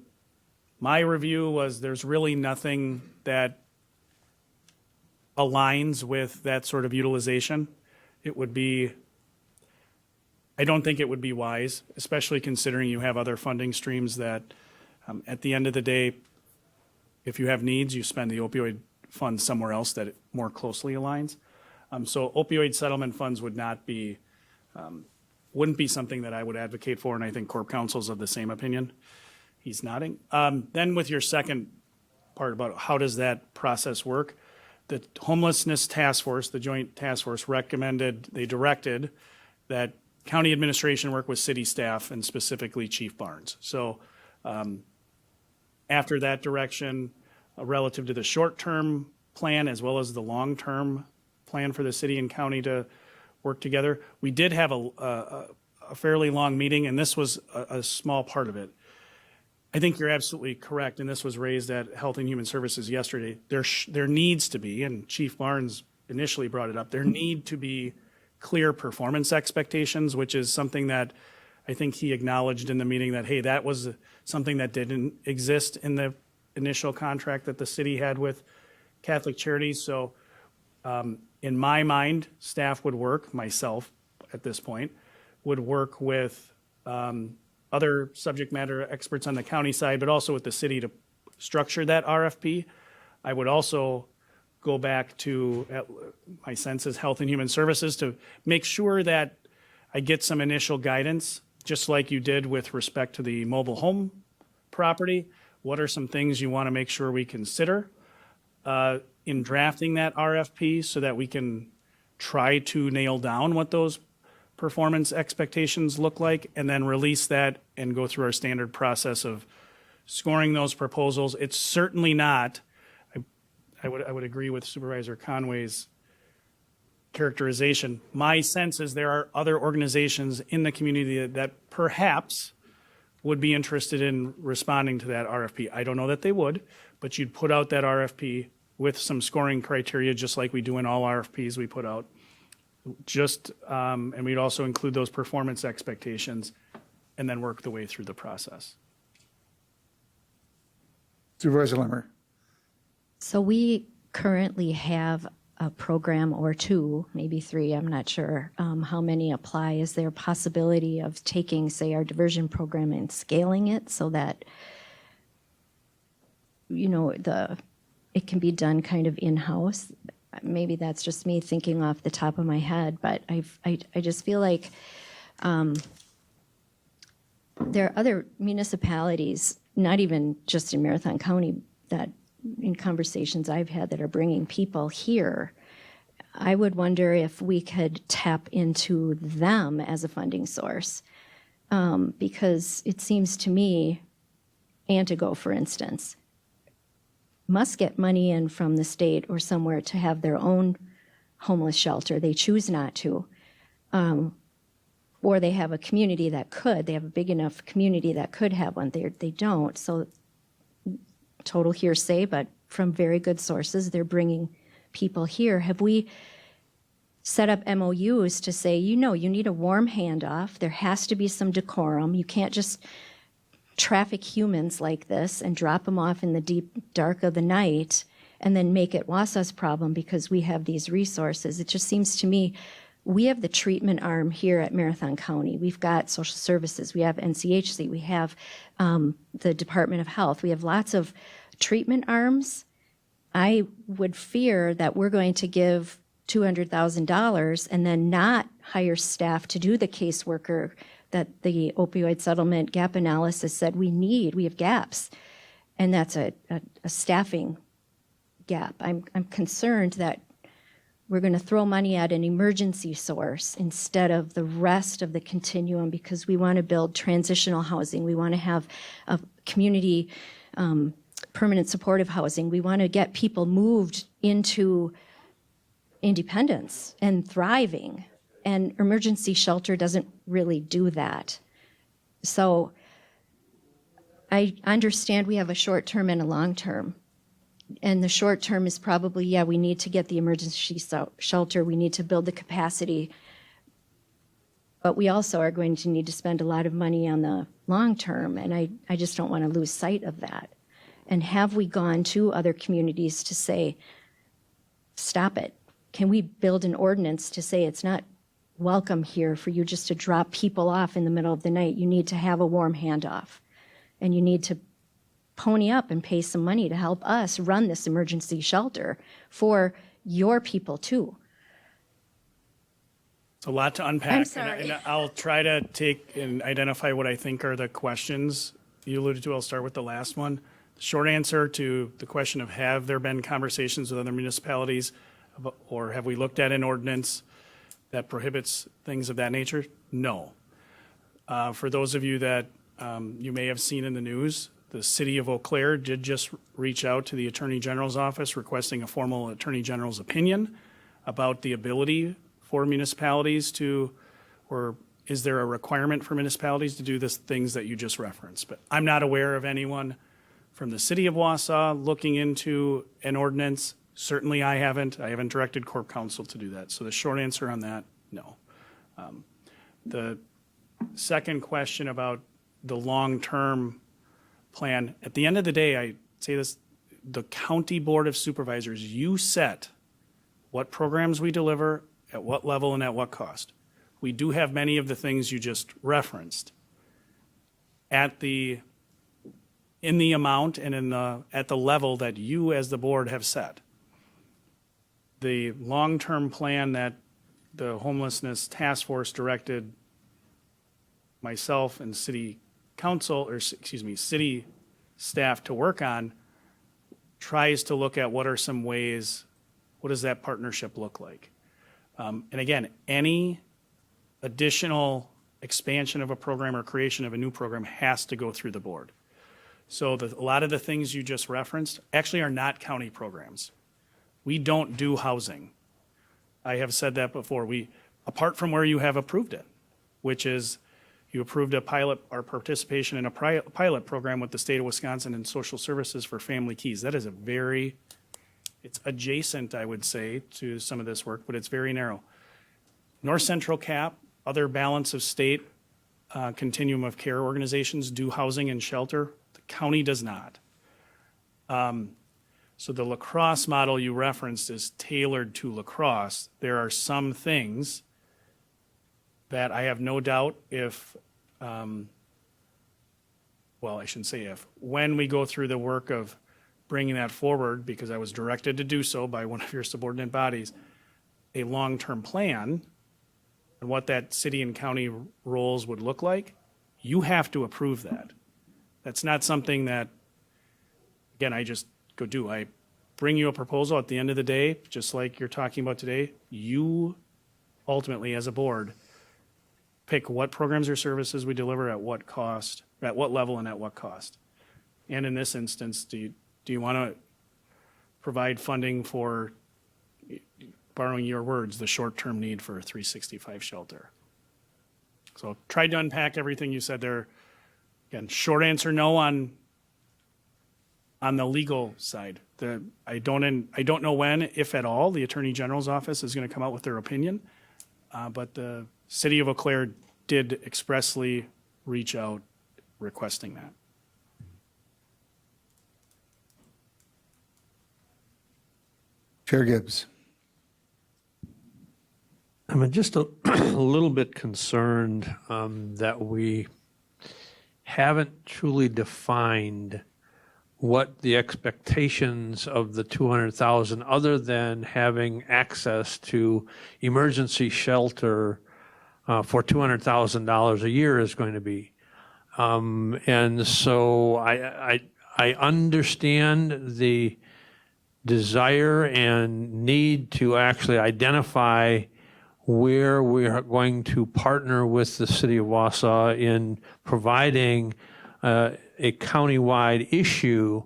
my review was there's really nothing that aligns with that sort of utilization. I don't think it would be wise, especially considering you have other funding streams that, at the end of the day, if you have needs, you spend the opioid fund somewhere else that it more closely aligns. So opioid settlement funds would not be, wouldn't be something that I would advocate for, and I think Corp Counsel's of the same opinion. He's nodding. Then with your second part about how does that process work, the homelessness task force, the joint task force they directed that county administration work with city staff and specifically Chief Barnes. So after that direction, relative to the short-term plan as well as the long-term plan for the city and county to work together, we did have a fairly long meeting, and this was a small part of it. I think you're absolutely correct, and this was raised at Health and Human Services yesterday. There needs to be, and Chief Barnes initially brought it up, there need to be clear performance expectations, which is something that I think he acknowledged in the meeting that, hey, that was something that didn't exist in the initial contract that the city had with Catholic Charities. So in my mind, staff would work, myself at this point, would work with other subject matter experts on the county side, but also with the city to structure that RFP. I would also go back to, my sense is Health and Human Services, to make sure that I get some initial guidance, just like you did with respect to the mobile home property. What are some things you want to make sure we consider in drafting that RFP so that we can try to nail down what those performance expectations look like, and then release that and go through our standard process of scoring those proposals. It's certainly not, I would agree with Supervisor Conway's characterization. My sense is there are other organizations in the community that perhaps would be interested in responding to that RFP. I don't know that they would, but you'd put out that RFP with some scoring criteria, just like we do in all RFPs we put out. And we'd also include those performance expectations and then work the way through the process. Supervisor Lemmer. So we currently have a program or two, maybe three, I'm not sure how many apply. Is there a possibility of taking, say, our diversion program and scaling it so that, it can be done kind of in-house? Maybe that's just me thinking off the top of my head, but I just feel like there are other municipalities, not even just in Marathon County, that in conversations I've had that are bringing people here. I would wonder if we could tap into them as a funding source, because it seems to me, Antigo, for instance, must get money in from the state or somewhere to have their own homeless shelter. They choose not to. Or they have a community that could. They have a big enough community that could have one. They don't. So total hearsay, but from very good sources, they're bringing people here. Have we set up MOUs to say, you need a warm handoff. There has to be some decorum. You can't just traffic humans like this and drop them off in the deep dark of the night and then make it Wausau's problem because we have these resources. It just seems to me we have the treatment arm here at Marathon County. We've got social services. We have NCHC. We have the Department of Health. We have lots of treatment arms. I would fear that we're going to give $200,000 and then not hire staff to do the caseworker that the opioid settlement gap analysis said we need. We have gaps, and that's a staffing gap. I'm concerned that we're going to throw money at an emergency source instead of the rest of the continuum because we want to build transitional housing. We want to have a community permanent supportive housing. We want to get people moved into independence and thriving. And emergency shelter doesn't really do that. So I understand we have a short term and a long term. And the short term is probably, we need to get the emergency shelter. We need to build the capacity. But we also are going to need to spend a lot of money on the long term. And I just don't want to lose sight of that. And have we gone to other communities to say, stop it? Can we build an ordinance to say it's not welcome here for you just to drop people off in the middle of the night? You need to have a warm handoff. And you need to pony up and pay some money to help us run this emergency shelter for your people too. It's a lot to unpack. I'm sorry. And I'll try to take and identify what I think are the questions you alluded to. I'll start with the last one. The short answer to the question of have there been conversations with other municipalities or have we looked at an ordinance that prohibits things of that nature? No. For those of you that you may have seen in the news, the city of Eau Claire did just reach out to the Attorney General's office requesting a formal Attorney General's opinion about the ability for municipalities to, or is there a requirement for municipalities to do the things that you just referenced? But I'm not aware of anyone from the city of Wausau looking into an ordinance. Certainly I haven't directed Corp Counsel to do that. So the short answer on that, no. The second question about the long-term plan, at the end of the day, I say this, the County Board of Supervisors, you set what programs we deliver, at what level and at what cost. We do have many of the things you just referenced in the amount and at the level that you as the board have set. The long-term plan that the homelessness task force directed myself and city staff to work on tries to look at what are some ways, what does that partnership look like? And again, any additional expansion of a program or creation of a new program has to go through the board. So a lot of the things you just referenced actually are not county programs. We don't do housing. I have said that before. Apart from where you have approved it, which is you approved our participation in a pilot program with the state of Wisconsin and social services for family keys. That is it's adjacent, I would say, to some of this work, but it's very narrow. North Central CAP, other balance of state continuum of care organizations do housing and shelter. The county does not. So the La Crosse model you referenced is tailored to La Crosse. There are some things that I have no doubt when we go through the work of bringing that forward, because I was directed to do so by one of your subordinate bodies, a long-term plan and what that city and county roles would look like, you have to approve that. That's not something that, again, I just go do. I bring you a proposal at the end of the day, just like you're talking about today. You ultimately, as a board, pick what programs or services we deliver at what cost, at what level and at what cost. And in this instance, do you want to provide funding for, borrowing your words, the short-term need for a 365 shelter? So tried to unpack everything you said there. Again, short answer, no on the legal side. I don't know when, if at all, the Attorney General's office is going to come out with their opinion, but the City of Eau Claire did expressly reach out requesting that. Chair Gibbs. I'm just a little bit concerned that we haven't truly defined what the expectations of the 200,000, other than having access to emergency shelter for $200,000 a year, is going to be. And so I understand the desire and need to actually identify where we are going to partner with the city of Wausau in providing a countywide issue,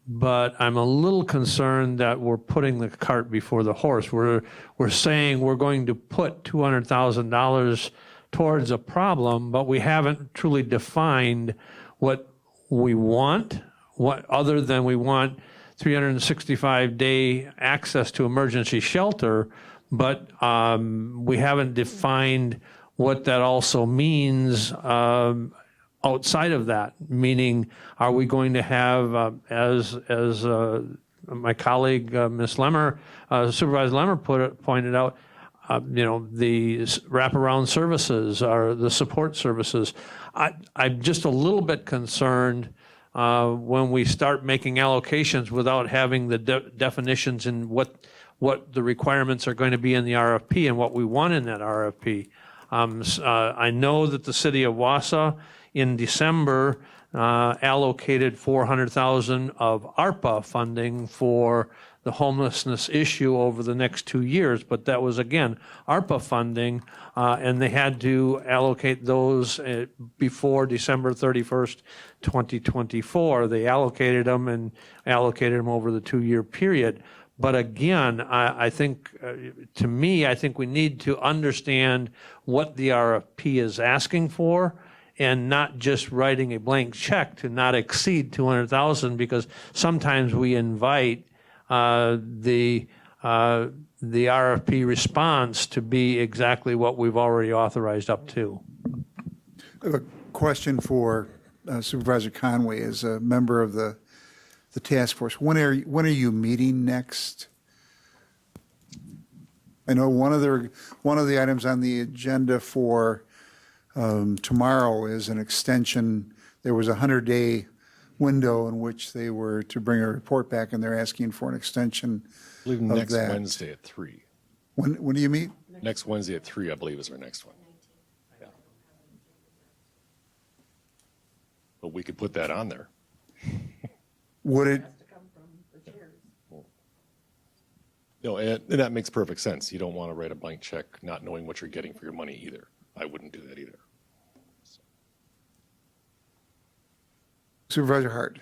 but I'm a little concerned that we're putting the cart before the horse. We're saying we're going to put $200,000 towards a problem, but we haven't truly defined what we want, what other than we want 365-day access to emergency shelter, but we haven't defined what that also means outside of that. Meaning, are we going to have, as my colleague Ms. Lemmer, Supervisor Lemmer pointed out, the wraparound services or the support services. I'm just a little bit concerned when we start making allocations without having the definitions in what the requirements are going to be in the RFP and what we want in that RFP. I know that the city of Wausau in December allocated $400,000 of ARPA funding for the homelessness issue over the next 2 years, but that was, again, ARPA funding, and they had to allocate those before December 31st, 2024. They allocated them and allocated them over the 2-year period. But again, I think, to me, I think we need to understand what the RFP is asking for and not just writing a blank check to not exceed 200,000, because sometimes we invite the RFP response to be exactly what we've already authorized up to. I have a question for Supervisor Conway as a member of the task force. When are you meeting next? I know one of the items on the agenda for tomorrow is an extension. There was a 100-day window in which they were to bring a report back, and they're asking for an extension I believe of next that. Wednesday at 3. When do you meet? Next Wednesday at 3, I believe, is our next one. Yeah. But we could put that on there. Would it? No, and that makes perfect sense. You don't want to write a blank check not knowing what you're getting for your money either. I wouldn't do that either. Supervisor Hart.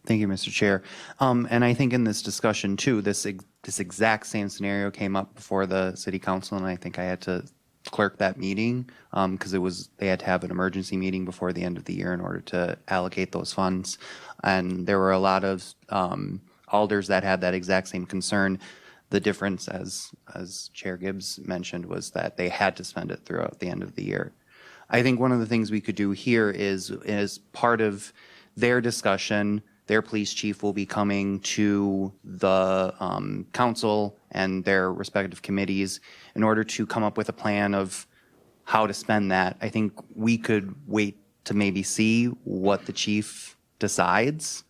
Thank you, Mr. Chair. And I think in this discussion too, this exact same scenario came up before the city council, and I think I had to clerk that meeting because they had to have an emergency meeting before the end of the year in order to allocate those funds. And there were a lot of alders that had that exact same concern. The difference, as Chair Gibbs mentioned, was that they had to spend it throughout the end of the year. I think one of the things we could do here is part of their discussion, their police chief will be coming to the council and their respective committees in order to come up with a plan of how to spend that. I think we could wait to maybe see what the chief decides.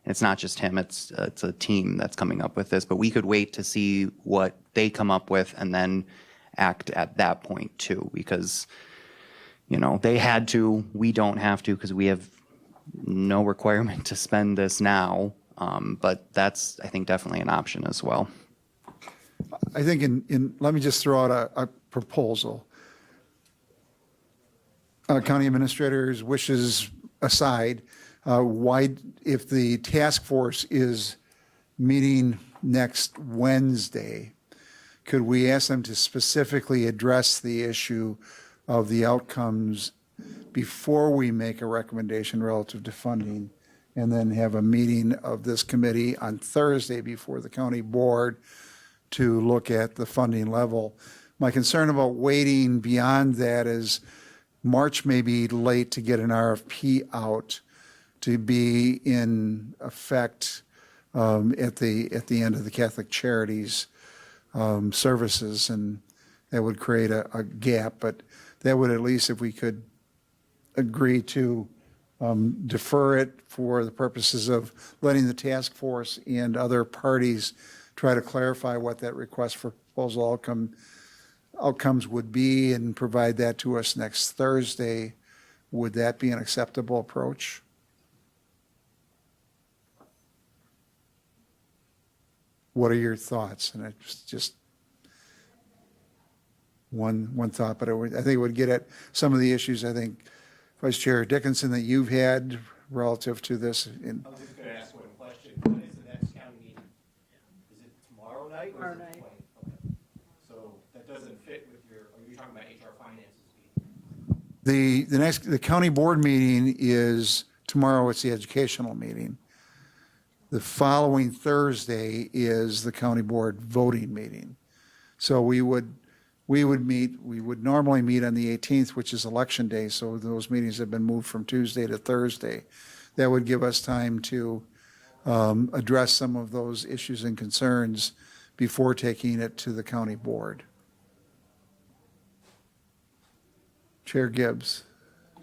It's not just him, it's a team that's coming up with this, but we could wait to see what they come up with and then act at that point too, because, they had to, we don't have to, because we have no requirement to spend this now. But that's, I think, definitely an option as well. I think let me just throw out a proposal. County administrator's wishes aside, if the task force is meeting next Wednesday, could we ask them to specifically address the issue of the outcomes before we make a recommendation relative to funding, and then have a meeting of this committee on Thursday before the county board to look at the funding level? My concern about waiting beyond that is March may be late to get an RFP out to be in effect at the end of the Catholic Charities services, and that would create a gap. But that would, at least if we could agree to defer it for the purposes of letting the task force and other parties try to clarify what that request for proposal outcomes would be and provide that to us next Thursday, would that be an acceptable approach? What are your thoughts? And it's just one thought, but I think it would get at some of the issues, I think, Vice Chair Dickinson, that you've had relative to this. I was just going to ask one question. When is the next county meeting? Is it tomorrow night? Tomorrow night. Okay. So that doesn't fit with are you talking about HR finances? The county board meeting is tomorrow. It's the educational meeting. The following Thursday is the county board voting meeting. So we would normally meet on the 18th, which is election day. So those meetings have been moved from Tuesday to Thursday. That would give us time to address some of those issues and concerns before taking it to the county board. Chair Gibbs.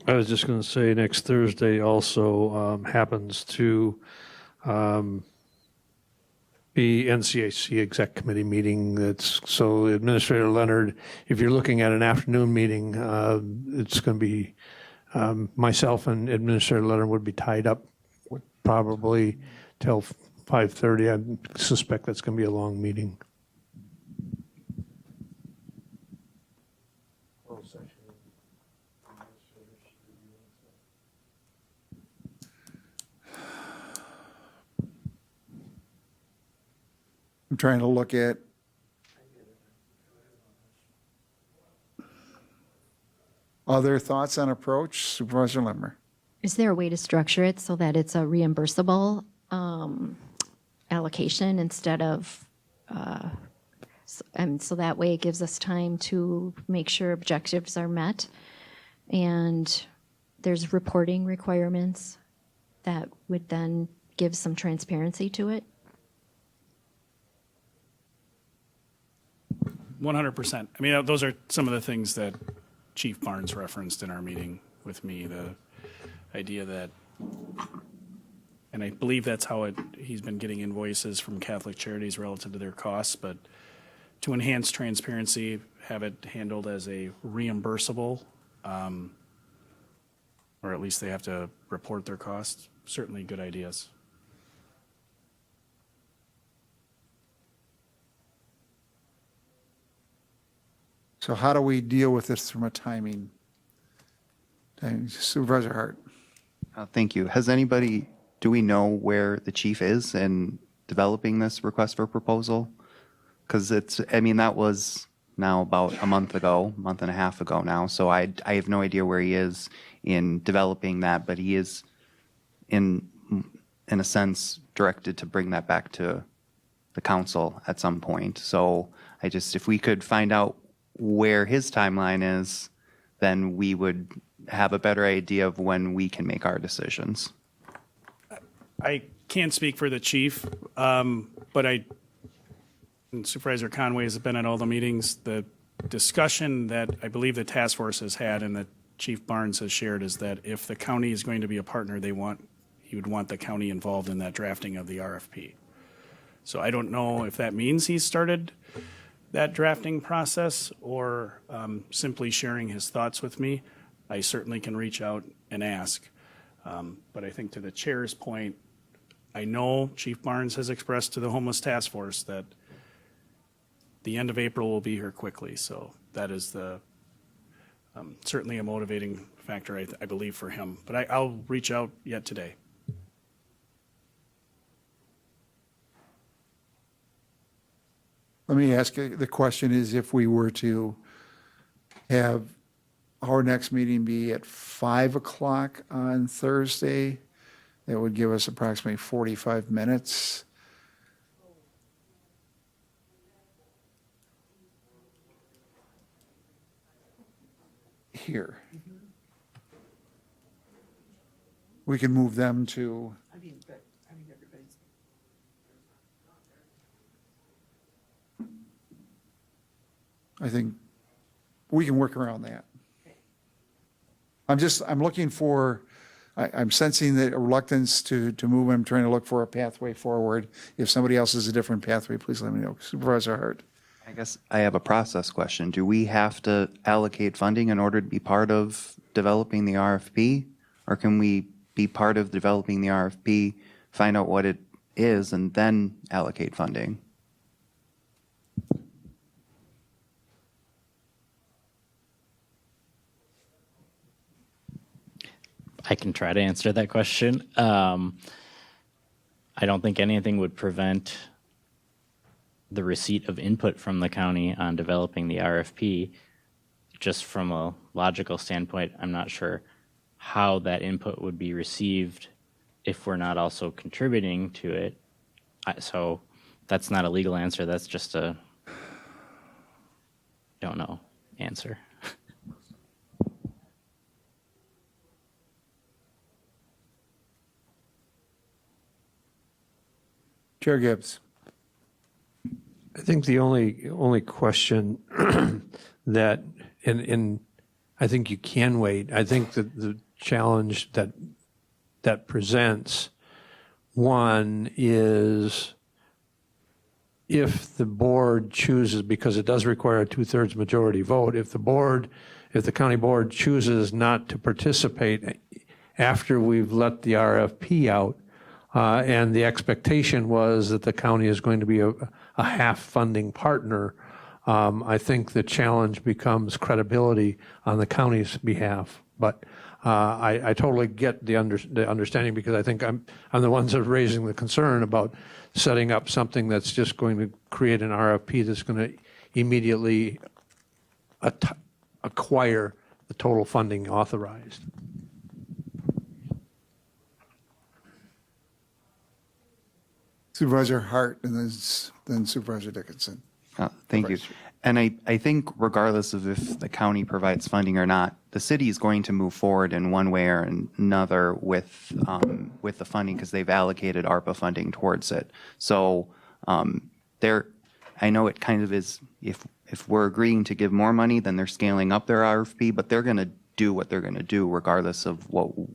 I was just going to say next Thursday also happens to be NCAC exec committee meeting. That's so Administrator Leonard, if you're looking at an afternoon meeting, it's going to be myself and Administrator Leonard would be tied up probably till 5:30. I suspect that's going to be a long meeting. I'm trying to look at other thoughts on approach. Supervisor Limmer. Is there a way to structure it so that it's a reimbursable allocation instead of, and so that way it gives us time to make sure objectives are met, and there's reporting requirements that would then give some transparency to it? 100%. I mean, those are some of the things that Chief Barnes referenced in our meeting with me, the idea that, and I believe that's how he's been getting invoices from Catholic Charities relative to their costs, but to enhance transparency, have it handled as a reimbursable, or at least they have to report their costs. Certainly good ideas. So how do we deal with this from a timing? Supervisor Hart. Thank you. Do we know where the chief is in developing this request for proposal? Because that was now about a month and a half ago now. So I have no idea where he is in developing that, but he is in a sense directed to bring that back to the council at some point. So if we could find out where his timeline is, then we would have a better idea of when we can make our decisions. I can't speak for the chief, but and Supervisor Conway has been at all the meetings. The discussion that I believe the task force has had and that Chief Barnes has shared is that if the county is going to be a partner, he would want the county involved in that drafting of the RFP. So I don't know if that means he's started that drafting process or simply sharing his thoughts with me. I certainly can reach out and ask. But I think to the chair's point, I know Chief Barnes has expressed to the Homeless Task Force that the end of April will be here quickly. So that is certainly a motivating factor, I believe, for him. But I'll reach out yet today. Let me ask you, the question is if we were to have our next meeting be at 5 o'clock on Thursday, that would give us approximately 45 minutes. Here. We can move them to. I think we can work around that. I'm looking for, I'm sensing the reluctance to move. I'm trying to look for a pathway forward. If somebody else has a different pathway, please let me know. Supervisor Hart. I guess I have a process question. Do we have to allocate funding in order to be part of developing the RFP? Or can we be part of developing the RFP, find out what it is, and then allocate funding? I can try to answer that question. I don't think anything would prevent the receipt of input from the county on developing the RFP. Just from a logical standpoint, I'm not sure how that input would be received if we're not also contributing to it. So that's not a legal answer. That's just a don't know answer. Chair Gibbs. I think the only question that in I think you can wait. I think that the challenge that presents, one is if the board chooses, because it does require a 2/3 majority vote, if the county board chooses not to participate after we've let the RFP out, and the expectation was that the county is going to be a half funding partner, I think the challenge becomes credibility on the county's behalf. But I totally get the understanding, because I think I'm the ones that are raising the concern about setting up something that's just going to create an RFP that's going to immediately acquire the total funding authorized. Supervisor Hart and then Supervisor Dickinson. Thank you. And I think regardless of if the county provides funding or not, the city is going to move forward in one way or another with the funding, because they've allocated ARPA funding towards it. So I know it kind of is, if we're agreeing to give more money, then they're scaling up their RFP, but they're going to do what they're going to do regardless of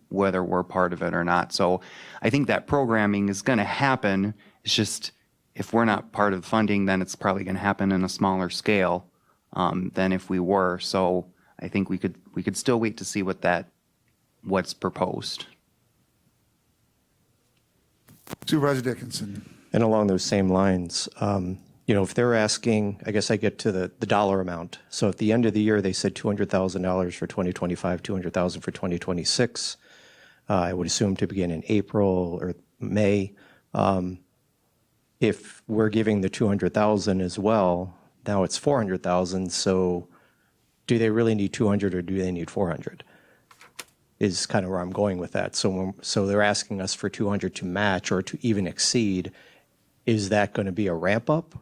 whether we're part of it or not. So I think that programming is going to happen. It's just, if we're not part of funding, then it's probably going to happen in a smaller scale than if we were. So I think we could still wait to see what's proposed. Supervisor Dickinson. And along those same lines, if they're asking, I guess I get to the dollar amount. So at the end of the year, they said $200,000 for 2025, $200,000 for 2026. I would assume to begin in April or May. If we're giving the $200,000 as well, now it's $400,000. So do they really need 200 or do they need 400? Is kind of where I'm going with that. So they're asking us for 200 to match or to even exceed. Is that going to be a ramp up,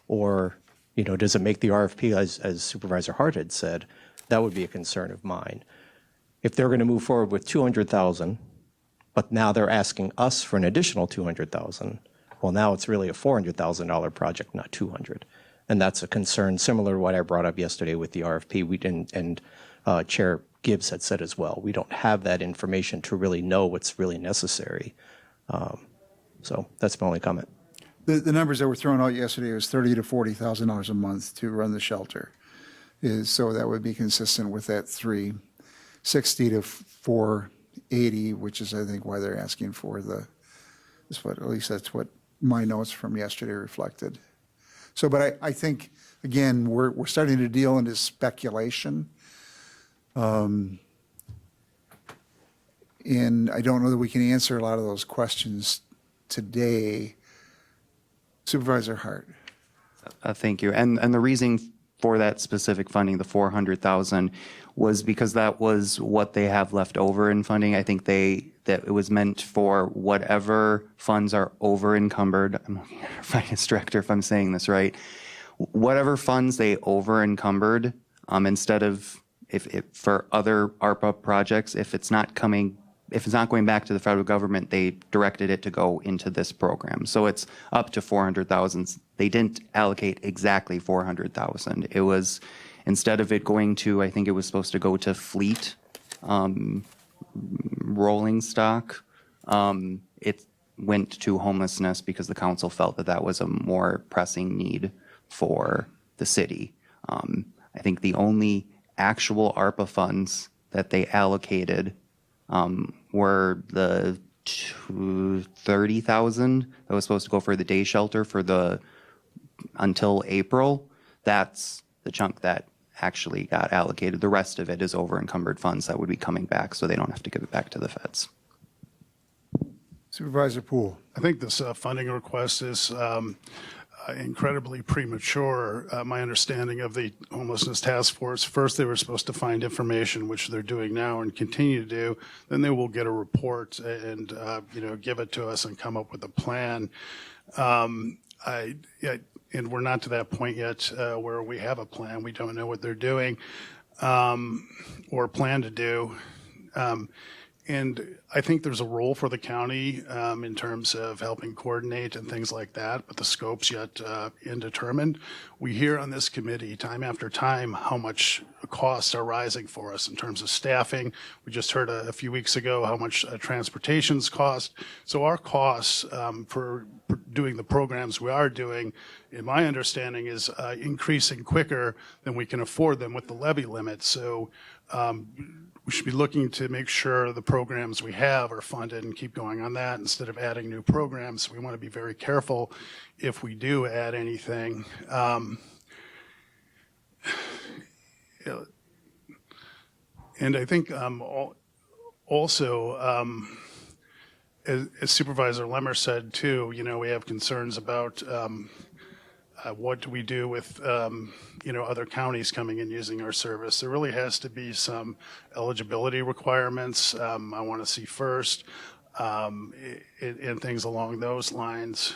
or does it make the RFP, as Supervisor Hart had said? That would be a concern of mine. If they're going to move forward with 200,000, but now they're asking us for an additional 200,000. Well, now it's really a $400,000 project, not 200. And that's a concern similar to what I brought up yesterday with the RFP. We didn't, and Chair Gibbs had said as well, we don't have that information to really know what's really necessary. So that's my only comment. The numbers that were thrown out yesterday was $30,000 to $40,000 a month to run the shelter. So that would be consistent with that $360 to $480, which is, I think, why they're asking for at least that's what my notes from yesterday reflected. So, but I think, again, we're starting to deal into speculation. And I don't know that we can answer a lot of those questions today. Supervisor Hart. Thank you. And the reason for that specific funding, the $400,000, was because that was what they have left over in funding. I think that it was meant for whatever funds are over encumbered. I'm looking at our finance director if I'm saying this right. Whatever funds they over encumbered, instead of if for other ARPA projects, if it's not going back to the federal government, they directed it to go into this program. So it's up to $400,000. They didn't allocate exactly $400,000. It was, instead of it going to, I think it was supposed to go to fleet, rolling stock. It went to homelessness because the council felt that was a more pressing need for the city. I think the only actual ARPA funds that they allocated were the $30,000 that was supposed to go for the day shelter until April. That's the chunk that actually got allocated. The rest of it is over encumbered funds that would be coming back, so they don't have to give it back to the feds. Supervisor Poole. I think this funding request is incredibly premature. My understanding of the homelessness task force, first they were supposed to find information, which they're doing now and continue to do. Then they will get a report and give it to us and come up with a plan. And we're not to that point yet where we have a plan. We don't know what they're doing or plan to do. And I think there's a role for the county in terms of helping coordinate and things like that, but the scope's yet indeterminate. We hear on this committee time after time how much costs are rising for us in terms of staffing. We just heard a few weeks ago how much transportations cost. So our costs for doing the programs we are doing, in my understanding, is increasing quicker than we can afford them with the levy limit. So we should be looking to make sure the programs we have are funded and keep going on that instead of adding new programs. We want to be very careful if we do add anything. And I think also, as Supervisor Lemmer said too, we have concerns about what do we do with other counties coming and using our service. There really has to be some eligibility requirements I want to see first, and things along those lines.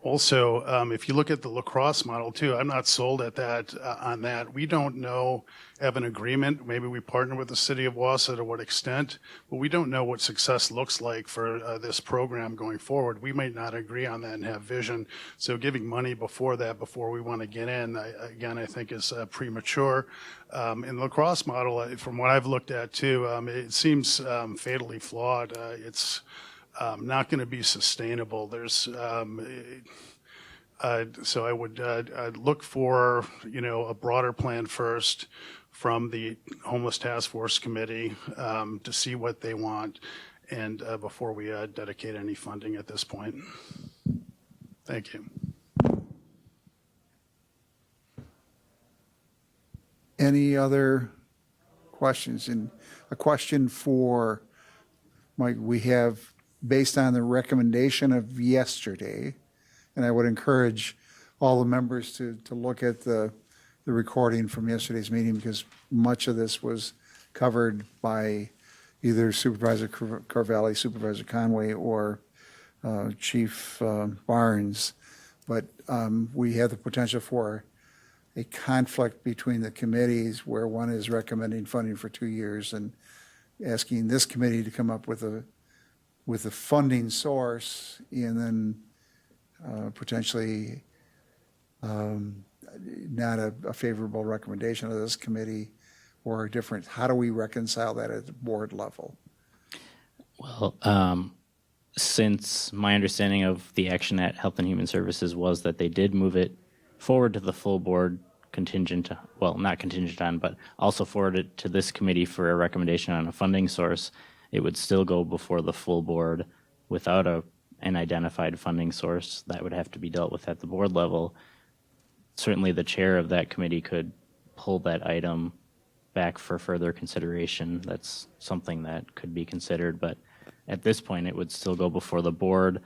Also, if you look at the La Crosse model too, I'm not sold at that on that. We don't know, have an agreement. Maybe we partner with the city of Wausau to what extent, but we don't know what success looks like for this program going forward. We might not agree on that and have vision. So giving money before that, before we want to get in, I think is premature. In the La Crosse model, from what I've looked at too, it seems fatally flawed. It's not going to be sustainable. There's so I would I'd look for a broader plan first from the Homeless Task Force Committee to see what they want, and before we dedicate any funding at this point. Thank you. Any other questions? And a question for Mike, we have, based on the recommendation of yesterday, and I would encourage all the members to look at the recording from yesterday's meeting, because much of this was covered by either Supervisor Carvalli, Supervisor Conway, or Chief Barnes. But we have the potential for a conflict between the committees where one is recommending funding for 2 years and asking this committee to come up with a funding source, and then potentially not a favorable recommendation of this committee, or a different. How do we reconcile that at the board level? Well, since my understanding of the action at Health and Human Services was that they did move it forward to the full board contingent, well, not contingent on, but also forward it to this committee for a recommendation on a funding source, it would still go before the full board without an identified funding source. That would have to be dealt with at the board level. Certainly the chair of that committee could pull that item back for further consideration. That's something that could be considered, but at this point it would still go before the board.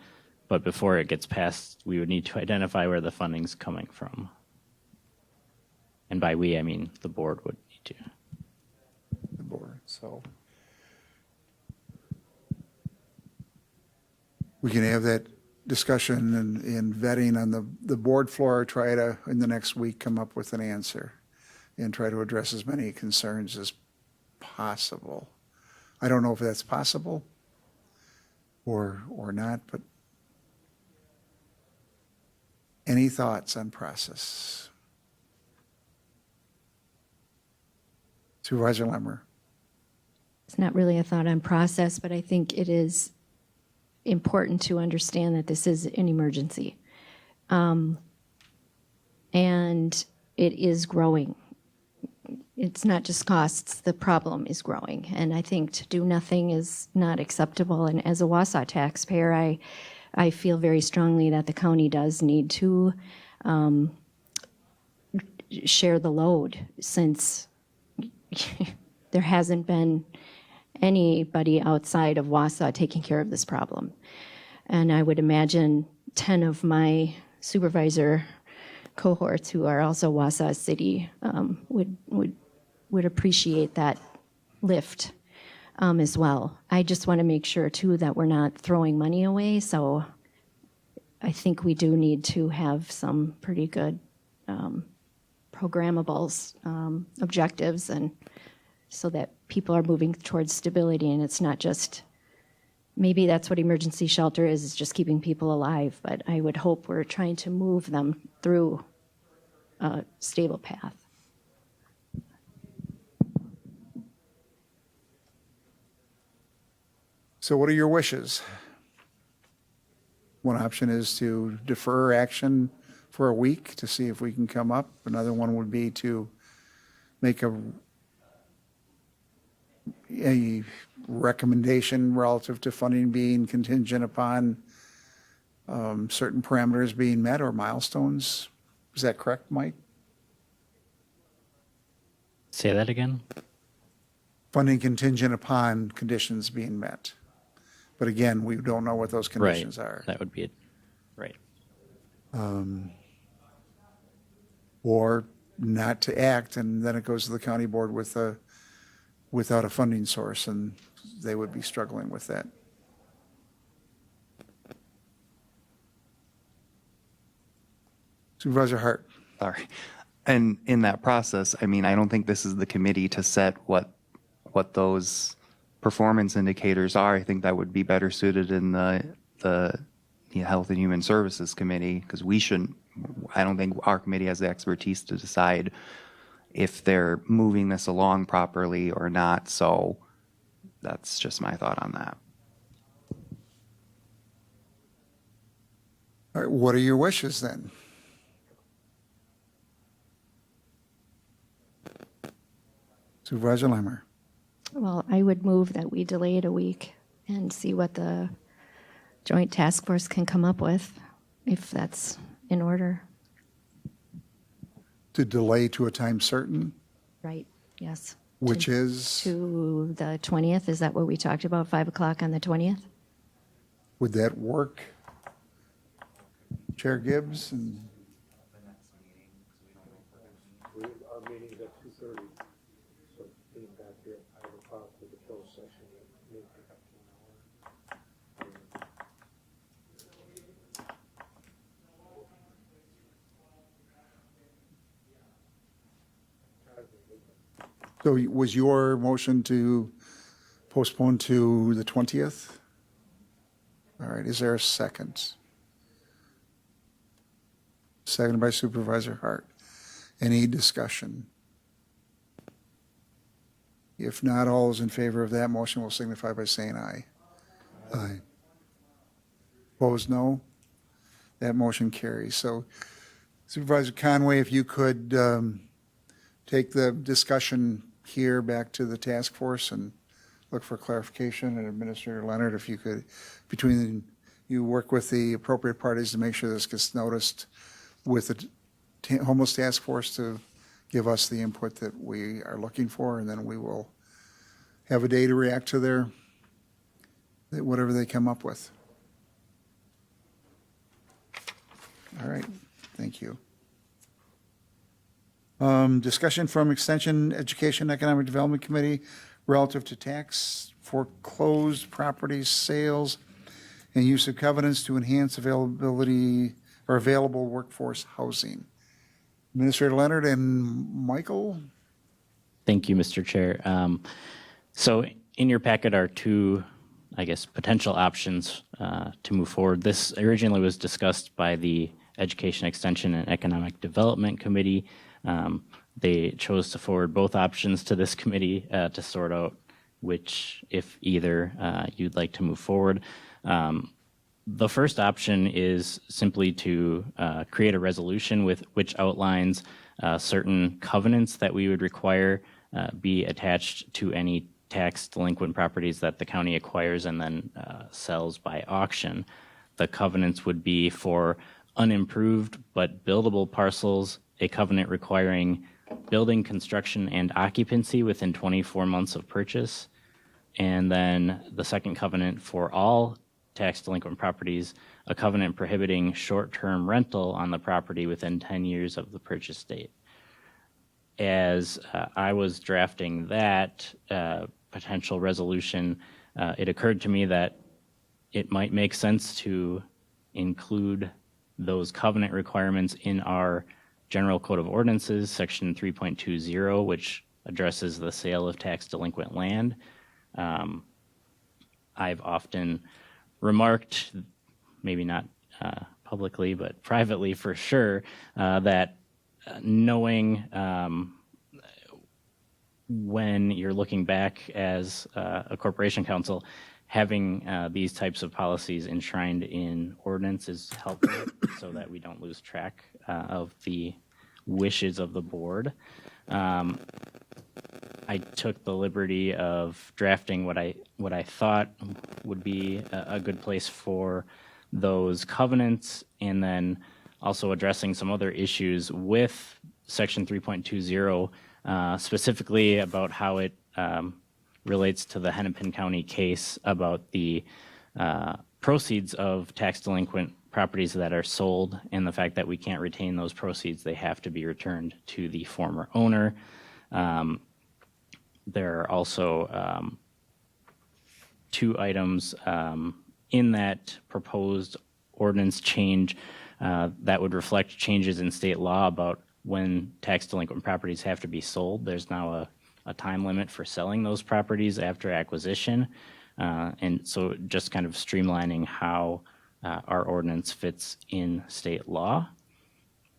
But before it gets passed, we would need to identify where the funding's coming from. And by we, I mean the board would need to. The board, so. We can have that discussion and vetting on the board floor, try to, in the next week, come up with an answer and try to address as many concerns as possible. I don't know if that's possible or not, but any thoughts on process? Supervisor Lemmer. It's not really a thought on process, but I think it is important to understand that this is an emergency. And it is growing. It's not just costs, the problem is growing. And I think to do nothing is not acceptable. And as a Wausau taxpayer, I feel very strongly that the county does need to share the load, since there hasn't been anybody outside of Wausau taking care of this problem. And I would imagine 10 of my supervisor cohorts who are also Wausau City would appreciate that lift as well. I just want to make sure too that we're not throwing money away. So I think we do need to have some pretty good programmables, objectives, and so that people are moving towards stability, and it's not just, maybe that's what emergency shelter is just keeping people alive, but I would hope we're trying to move them through a stable path. So what are your wishes? One option is to defer action for a week to see if we can come up. Another one would be to make a recommendation relative to funding being contingent upon certain parameters being met or milestones. Is that correct, Mike? Say that again? Funding contingent upon conditions being met. But again, we don't know what those conditions are. That would be it. Right. Or not to act, and then it goes to the county board without a funding source, and they would be struggling with that. Supervisor Hart. Sorry. And in that process, I mean, I don't think this is the committee to set what those performance indicators are. I think that would be better suited in the Health and Human Services Committee, because I don't think our committee has the expertise to decide if they're moving this along properly or not. So that's just my thought on that. All right, what are your wishes then? Supervisor Lammer. Well, I would move that we delay it a week and see what the joint task force can come up with, if that's in order. To delay to a time certain, Right, yes. which is, To the 20th, is that what we talked about, 5 o'clock on the 20th? would that work? Chair Gibbs and Our meeting's at 2:30, so being back here at 5 o'clock with the closed session, it may take up to an hour. so was your motion to postpone to the 20th? All right, is there a second? Seconded by Supervisor Hart. Any discussion? If not, all those in favor of that motion will signify by saying aye. Aye. Opposed, no. That motion carries. So Supervisor Conway, if you could take the discussion here back to the task force and look for clarification, and Administrator Leonard, if you could, you work with the appropriate parties to make sure this gets noticed with the homeless task force to give us the input that we are looking for, and then we will have a day to react to whatever they come up with. All right, thank you. Discussion from Extension Education Economic Development Committee relative to tax foreclosed property sales and use of covenants to enhance availability or available workforce housing. Administrator Leonard and Michael? Thank you, Mr. Chair. So in your packet are two, I guess, potential options to move forward. This originally was discussed by the Education Extension and Economic Development Committee. They chose to forward both options to this committee to sort out which, if either, you'd like to move forward. The first option is simply to create a resolution with which outlines certain covenants that we would require be attached to any tax delinquent properties that the county acquires and then sells by auction. The covenants would be for unimproved but buildable parcels, a covenant requiring building construction and occupancy within 24 months of purchase, and then the second covenant for all tax delinquent properties, a covenant prohibiting short-term rental on the property within 10 years of the purchase date. As I was drafting that potential resolution, it occurred to me that it might make sense to include those covenant requirements in our General Code of Ordinances, Section 3.20, which addresses the sale of tax delinquent land. I've often remarked, maybe not publicly, but privately for sure, that knowing when you're looking back as a corporation council, having these types of policies enshrined in ordinance is helpful so that we don't lose track of the wishes of the board. I took the liberty of drafting what I thought would be a good place for those covenants, and then also addressing some other issues with Section 3.20, specifically about how it relates to the Hennepin County case about the proceeds of tax delinquent properties that are sold, and the fact that we can't retain those proceeds, they have to be returned to the former owner. There are also two items in that proposed ordinance change that would reflect changes in state law about when tax delinquent properties have to be sold. There's now a time limit for selling those properties after acquisition. And so just kind of streamlining how our ordinance fits in state law.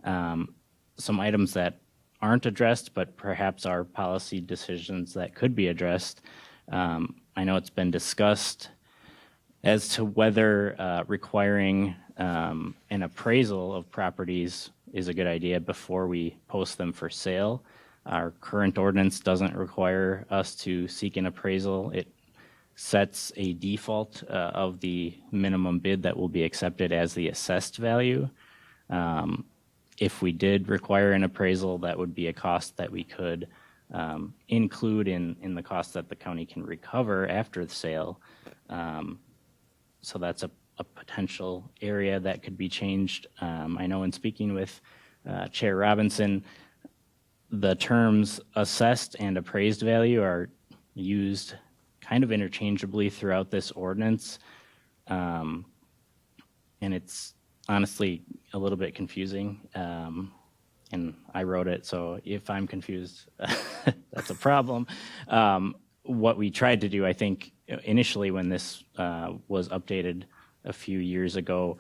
Some items that aren't addressed, but perhaps are policy decisions that could be addressed. I know it's been discussed as to whether requiring an appraisal of properties is a good idea before we post them for sale. Our current ordinance doesn't require us to seek an appraisal. It sets a default of the minimum bid that will be accepted as the assessed value. If we did require an appraisal, that would be a cost that we could include in the cost that the county can recover after the sale. So that's a potential area that could be changed. I know in speaking with Chair Robinson, the terms assessed and appraised value are used kind of interchangeably throughout this ordinance. And it's honestly a little bit confusing. And I wrote it, so if I'm confused, that's a problem. What we tried to do, I think, initially when this was updated a few years ago,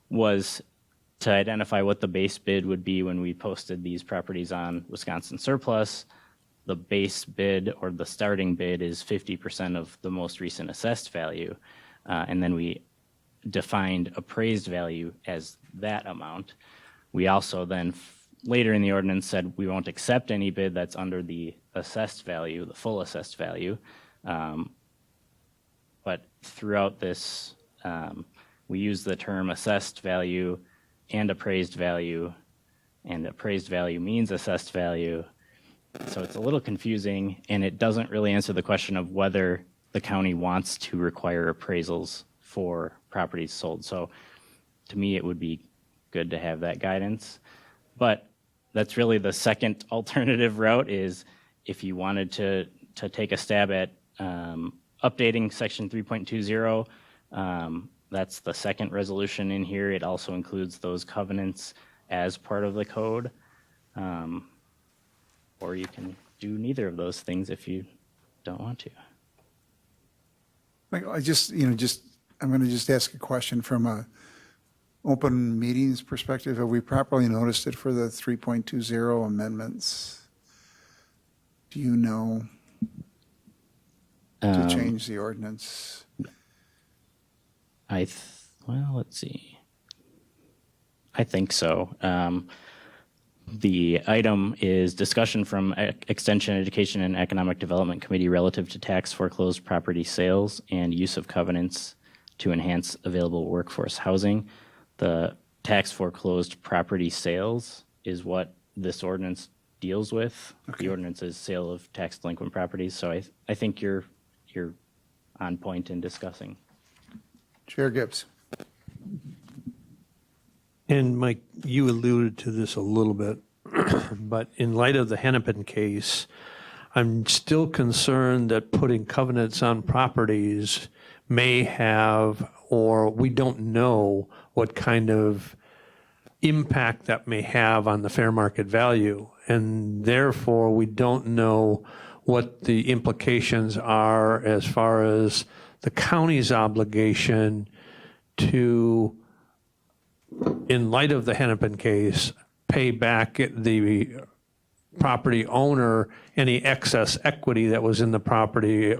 was to identify what the base bid would be when we posted these properties on Wisconsin Surplus. The base bid or the starting bid is 50% of the most recent assessed value. And then we defined appraised value as that amount. We also then later in the ordinance said we won't accept any bid that's under the assessed value, the full assessed value. But throughout this, we use the term assessed value and appraised value means assessed value. So it's a little confusing, and it doesn't really answer the question of whether the county wants to require appraisals for properties sold. So to me, it would be good to have that guidance. But that's really the second alternative route, is if you wanted to take a stab at updating Section 3.20, that's the second resolution in here. It also includes those covenants as part of the code. Or you can do neither of those things if you don't want to. I'm going to just ask a question from a open meetings perspective. Have we properly noticed it for the 3.20 amendments? Do you know to change the ordinance? Well, let's see. I think so. The item is discussion from Extension, Education, and Economic Development Committee relative to tax foreclosed property sales and use of covenants to enhance available workforce housing. The tax foreclosed property sales is what this ordinance deals with. Okay. The ordinance is sale of tax delinquent properties. So I think you're on point in discussing. Chair Gibbs. And Mike, you alluded to this a little bit, but in light of the Hennepin case, I'm still concerned that putting covenants on properties may have, or we don't know what kind of impact that may have on the fair market value. And therefore, we don't know what the implications are as far as the county's obligation to, in light of the Hennepin case, pay back the property owner any excess equity that was in the property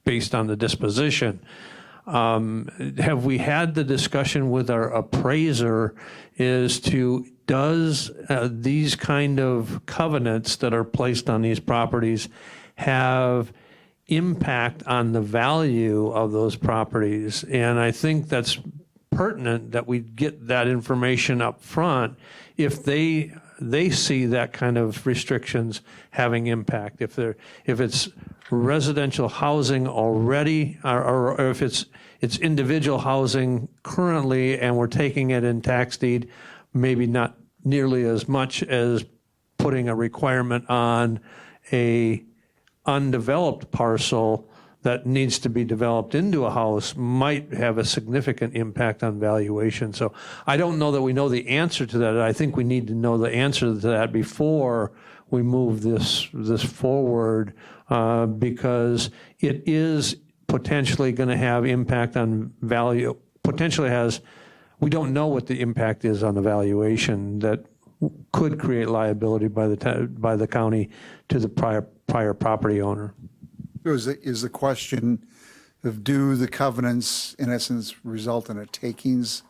based on the disposition. Have we had the discussion with our appraiser as to does these kind of covenants that are placed on these properties have impact on the value of those properties? And I think that's pertinent that we get that information up front if they see that kind of restrictions having impact. If it's residential housing already, or if it's individual housing currently and we're taking it in tax deed, maybe not nearly as much as putting a requirement on a undeveloped parcel that needs to be developed into a house might have a significant impact on valuation. So I don't know that we know the answer to that. I think we need to know the answer to that before we move this forward, because it is potentially going to have impact on value, potentially has, we don't know what the impact is on the valuation that could create liability by the county to the prior property owner. Is the question of do the covenants, in essence, result in a takings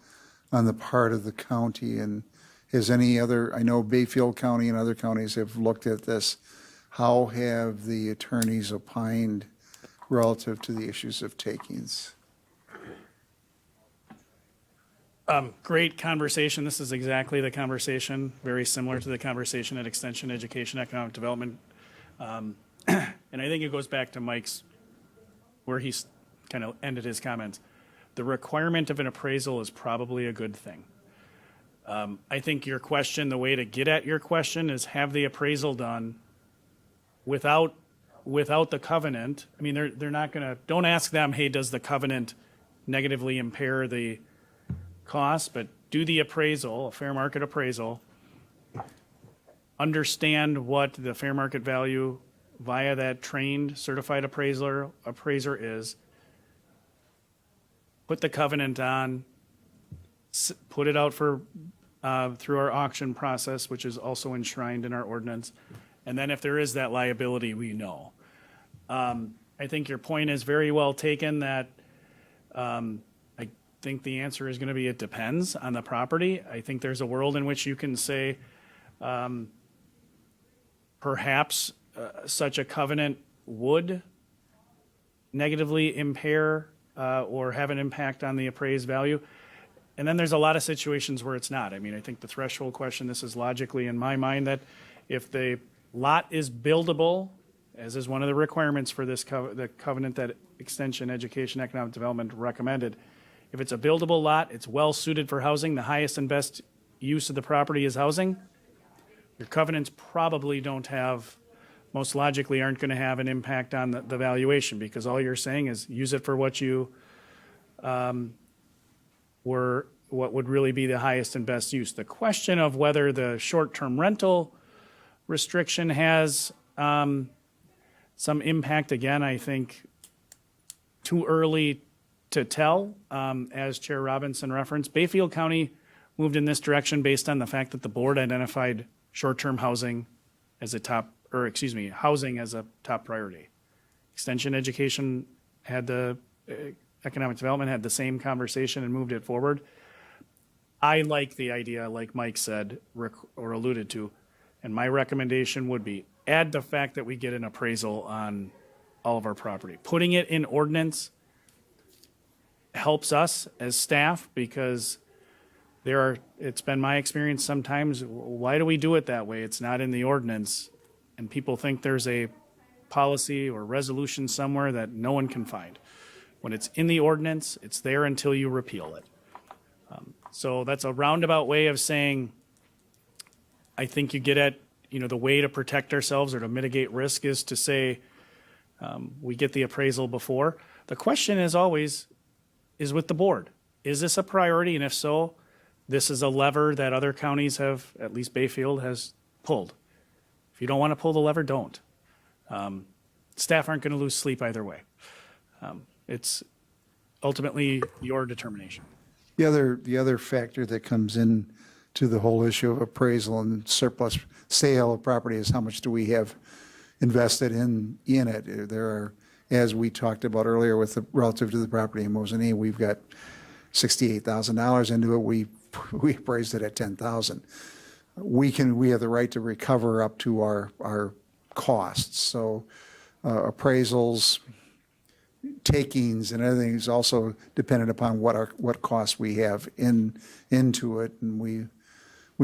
on the part of the county? And has any other, I know Bayfield County and other counties have looked at this. How have the attorneys opined relative to the issues of takings? Great conversation. This is exactly the conversation, very similar to the conversation at Extension Education Economic Development. And I think it goes back to Mike's, where he's kind of ended his comments. The requirement of an appraisal is probably a good thing. I think your question, the way to get at your question is have the appraisal done without the covenant. I mean, they're not going to, don't ask them, hey, does the covenant negatively impair the cost? But do the appraisal, a fair market appraisal, understand what the fair market value via that trained certified appraiser is, put the covenant on, put it out for through our auction process, which is also enshrined in our ordinance. And then if there is that liability, we know. I think your point is very well taken that I think the answer is going to be it depends on the property. I think there's a world in which you can say perhaps such a covenant would negatively impair or have an impact on the appraised value. And then there's a lot of situations where it's not. I mean, I think the threshold question, this is logically in my mind that if the lot is buildable, as is one of the requirements for this the covenant that Extension Education Economic Development recommended, if it's a buildable lot, it's well suited for housing, the highest and best use of the property is housing, your covenants probably don't have, most logically aren't going to have an impact on the valuation, because all you're saying is use it for what you what would really be the highest and best use. The question of whether the short-term rental restriction has some impact, again, I think too early to tell. As Chair Robinson referenced, Bayfield County moved in this direction based on the fact that the board identified short-term housing as a top, or excuse me, housing as a top priority. Extension Education had the Economic Development had the same conversation and moved it forward. I like the idea, like Mike said or alluded to, and my recommendation would be add the fact that we get an appraisal on all of our property. Putting it in ordinance helps us as staff because it's been my experience sometimes, why do we do it that way? It's not in the ordinance, and people think there's a policy or resolution somewhere that no one can find. When it's in the ordinance, it's there until you repeal it. So that's a roundabout way of saying, I think you get at, the way to protect ourselves or to mitigate risk is to say, we get the appraisal before. The question is always, is with the board. Is this a priority? And if so, this is a lever that other counties have, at least Bayfield has pulled. If you don't want to pull the lever, don't. Staff aren't going to lose sleep either way. It's ultimately your determination. The other factor that comes in to the whole issue of appraisal and surplus sale of property is how much do we have invested in it. There are, as we talked about earlier with relative to the property in Mosinee, we've got $68,000 into it. We appraised it at $10,000. We have the right to recover up to our costs. So appraisals, takings, and everything is also dependent upon what costs we have into it, and we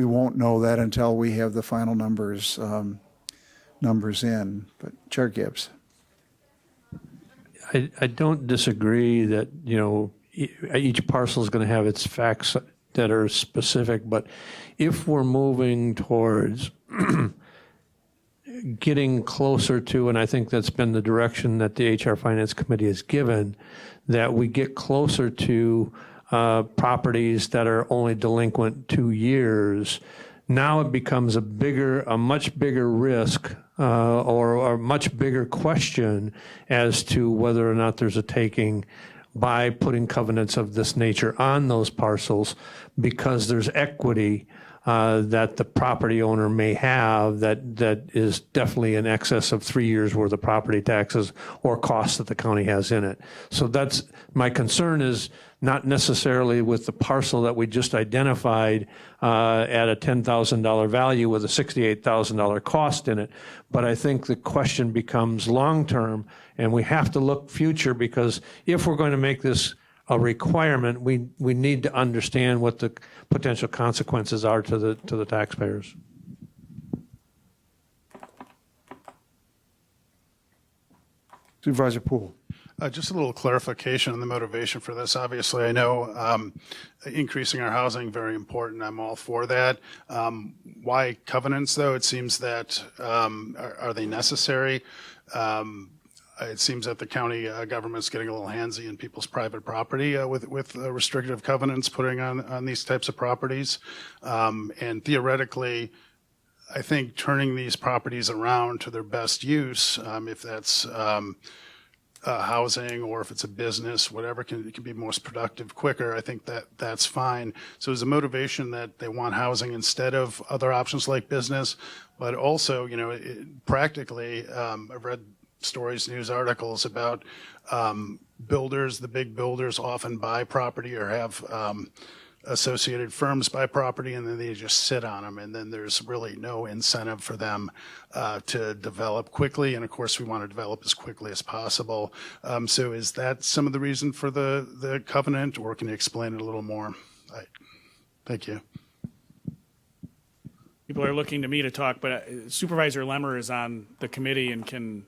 won't know that until we have the final numbers in. But Chair Gibbs. I don't disagree that, each parcel is going to have its facts that are specific, but if we're moving towards getting closer to, and I think that's been the direction that the HR Finance Committee has given, that we get closer to properties that are only delinquent 2 years, now it becomes a much bigger risk or a much bigger question as to whether or not there's a taking by putting covenants of this nature on those parcels, because there's equity that the property owner may have that is definitely in excess of 3 years worth of property taxes or costs that the county has in it. So that's my concern, is not necessarily with the parcel that we just identified at a $10,000 value with a $68,000 cost in it, but I think the question becomes long-term, and we have to look future, because if we're going to make this a requirement, we need to understand what the potential consequences are to the taxpayers. Supervisor Poole. Just a little clarification on the motivation for this. Obviously, I know increasing our housing, very important. I'm all for that. Why covenants, though? It seems that, are they necessary? It seems that the county government's getting a little handsy in people's private property with restrictive covenants putting on these types of properties. And theoretically, I think turning these properties around to their best use, if that's housing or if it's a business, whatever, it can be most productive quicker. I think that's fine. So there's a motivation that they want housing instead of other options like business, but also, practically, I've read stories, news articles about builders. The big builders often buy property or have associated firms buy property, and then they just sit on them, and then there's really no incentive for them to develop quickly. And of course, we want to develop as quickly as possible. So is that some of the reason for the covenant, or can you explain it a little more? Thank you. People are looking to me to talk, but Supervisor Lemmer is on the committee and can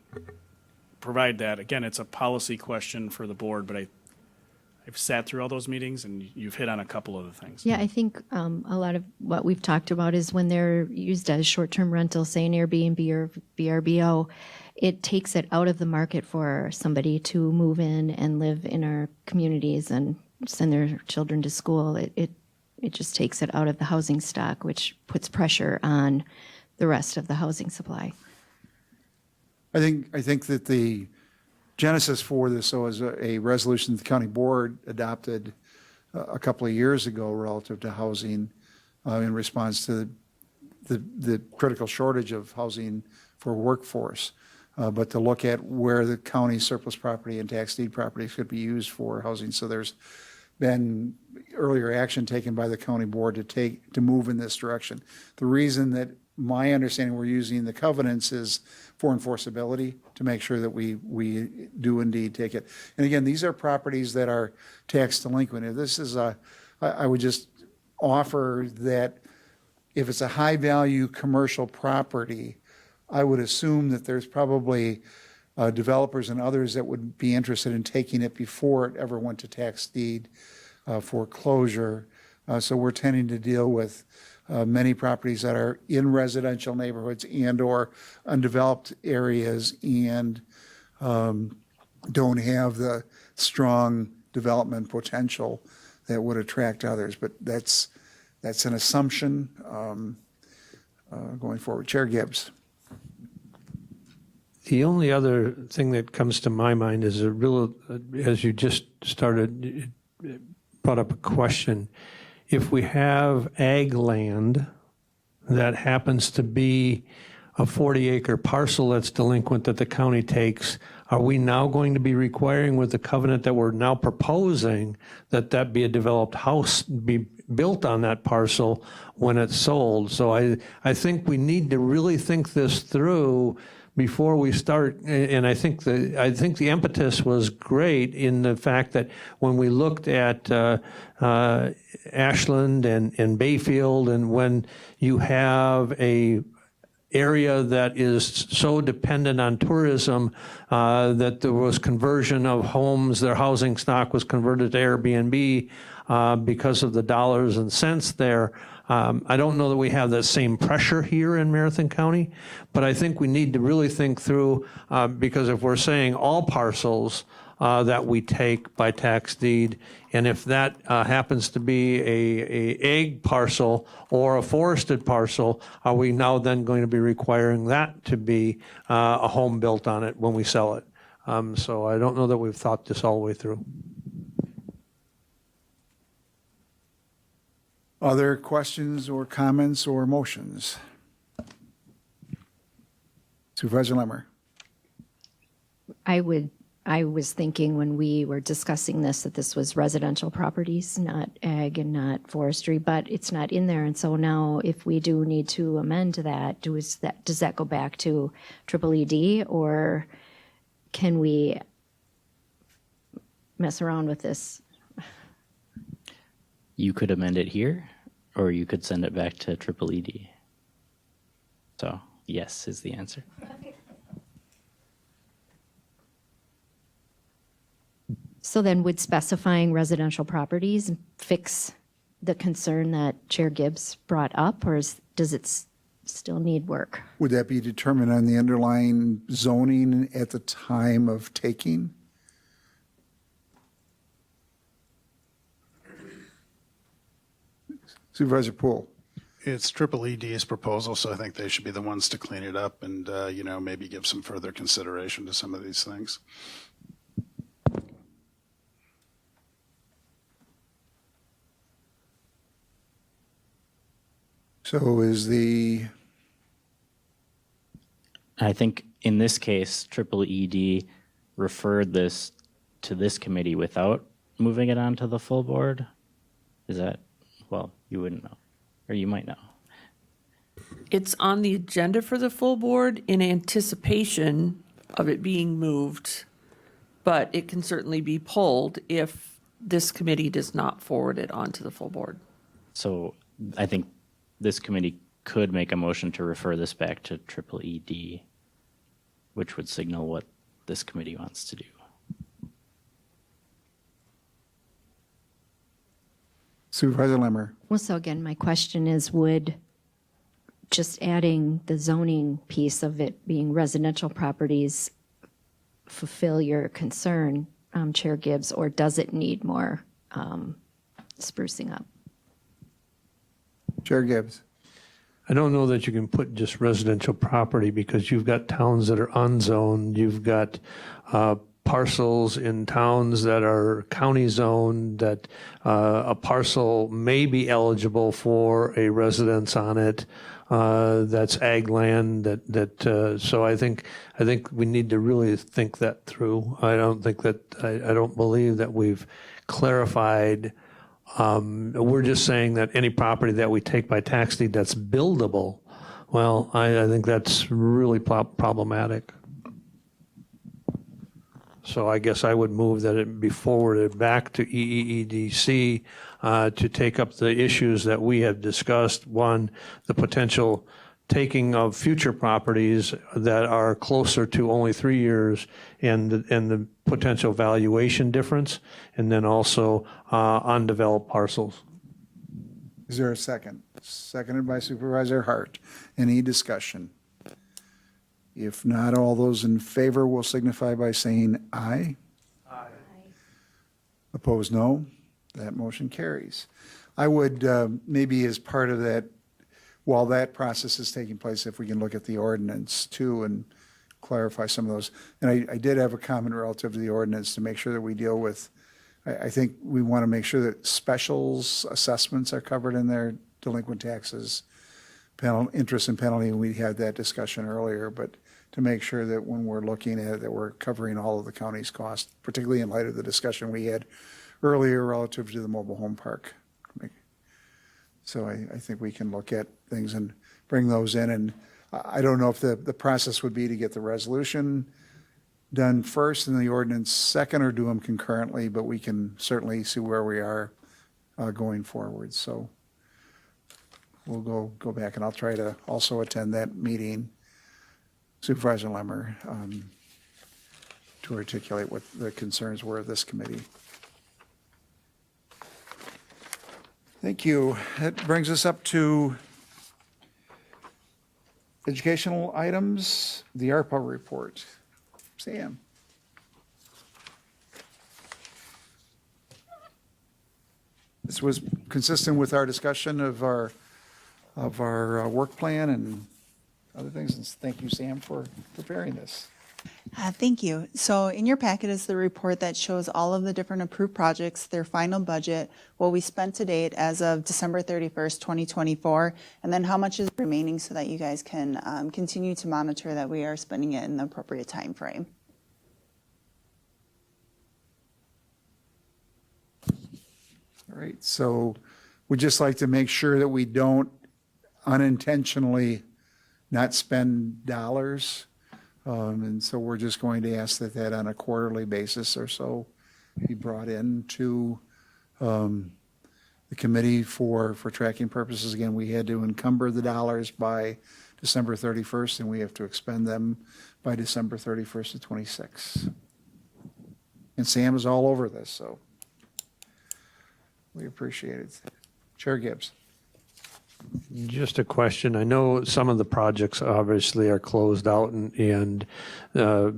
provide that. Again, it's a policy question for the board, but I've sat through all those meetings, and you've hit on a couple of the things. Yeah, I think a lot of what we've talked about is when they're used as short-term rental, say an Airbnb or VRBO, it takes it out of the market for somebody to move in and live in our communities and send their children to school. It just takes it out of the housing stock, which puts pressure on the rest of the housing supply. I think that the genesis for this was a resolution the county board adopted a couple of years ago relative to housing in response to the critical shortage of housing for workforce, but to look at where the county surplus property and tax deed properties could be used for housing. So there's been earlier action taken by the county board to move in this direction. The reason that my understanding we're using the covenants is for enforceability, to make sure that we do indeed take it. And again, these are properties that are tax delinquent. If this is I would just offer that if it's a high value commercial property, I would assume that there's probably developers and others that would be interested in taking it before it ever went to tax deed foreclosure. So we're tending to deal with many properties that are in residential neighborhoods and or undeveloped areas and don't have the strong development potential that would attract others. But that's That's an assumption going forward. Chair Gibbs. The only other thing that comes to my mind is a real, as you just started, it brought up a question. If we have ag land that happens to be a 40-acre parcel that's delinquent that the county takes, are we now going to be requiring with the covenant that we're now proposing that that be a developed house be built on that parcel when it's sold? So I think we need to really think this through before we start. And I think the impetus was great in the fact that when we looked at Ashland and Bayfield, and when you have a area that is so dependent on tourism that there was conversion of homes, their housing stock was converted to Airbnb because of the dollars and cents there. I don't know that we have that same pressure here in Marathon County, but I think we need to really think through, because if we're saying all parcels that we take by tax deed, and if that happens to be a ag parcel or a forested parcel, are we now then going to be requiring that to be a home built on it when we sell it? So I don't know that we've thought this all the way through. Other questions or comments or motions? Supervisor Lemmer. I was thinking when we were discussing this that this was residential properties, not ag and not forestry, but it's not in there. And so now if we do need to amend that, does that go back to EED, or can we mess around with this? You could amend it here, or you could send it back to EED. So yes is the answer. So then would specifying residential properties fix the concern that Chair Gibbs brought up, or does it still need work? Would that be determined on the underlying zoning at the time of taking? Supervisor Poole. It's EED's proposal, so I think they should be the ones to clean it up and, maybe give some further consideration to some of these things. So I think in this case, EED referred this to this committee without moving it on to the full board. Is that, well, you wouldn't know, or you might know. It's on the agenda for the full board in anticipation of it being moved, but it can certainly be pulled if this committee does not forward it on to the full board. So I think this committee could make a motion to refer this back to EED, which would signal what this committee wants to do. Supervisor Lemmer. Well, so again, my question is, would just adding the zoning piece of it being residential properties fulfill your concern, Chair Gibbs, or does it need more sprucing up? Chair Gibbs. I don't know that you can put just residential property, because you've got towns that are unzoned. You've got parcels in towns that are county zoned, that a parcel may be eligible for a residence on it. That's ag land. So I think we need to really think that through. I don't believe that we've clarified. We're just saying that any property that we take by tax deed that's buildable, well, I think that's really problematic. So I guess I would move that it be forwarded back to EEDC to take up the issues that we have discussed. One, the potential taking of future properties that are closer to only 3 years, and the potential valuation difference, and then also undeveloped parcels. Is there a second? Seconded by Supervisor Hart. Any discussion? If not, all those in favor will signify by saying aye. Aye. Opposed, no. That motion carries. I would, maybe as part of that, while that process is taking place, if we can look at the ordinance too and clarify some of those. And I did have a comment relative to the ordinance to make sure that we deal with, I think we want to make sure that specials assessments are covered in there, delinquent taxes, interest and penalty. We had that discussion earlier, but to make sure that when we're looking at it, that we're covering all of the county's costs, particularly in light of the discussion we had earlier relative to the mobile home park. So I think we can look at things and bring those in. And I don't know if the process would be to get the resolution done first and the ordinance second, or do them concurrently, but we can certainly see where we are going forward. So we'll go back, and I'll try to also attend that meeting, Supervisor Lemmer, to articulate what the concerns were of this committee. Thank you. That brings us up to educational items, the ARPA report. Sam. This was consistent with our discussion of our work plan and other things. And thank you, Sam, for preparing this. Thank you. So in your packet is the report that shows all of the different approved projects, their final budget, what we spent to date as of December 31st, 2024, and then how much is remaining so that you guys can continue to monitor that we are spending it in the appropriate time frame. All right, so we'd just like to make sure that we don't unintentionally not spend dollars. And so we're just going to ask that on a quarterly basis or so be brought in to the committee for tracking purposes. Again, we had to encumber the dollars by December 31st, and we have to expend them by December 31st of 26. And Sam is all over this, so we appreciate it. Chair Gibbs. Just a question. I know some of the projects obviously are closed out and the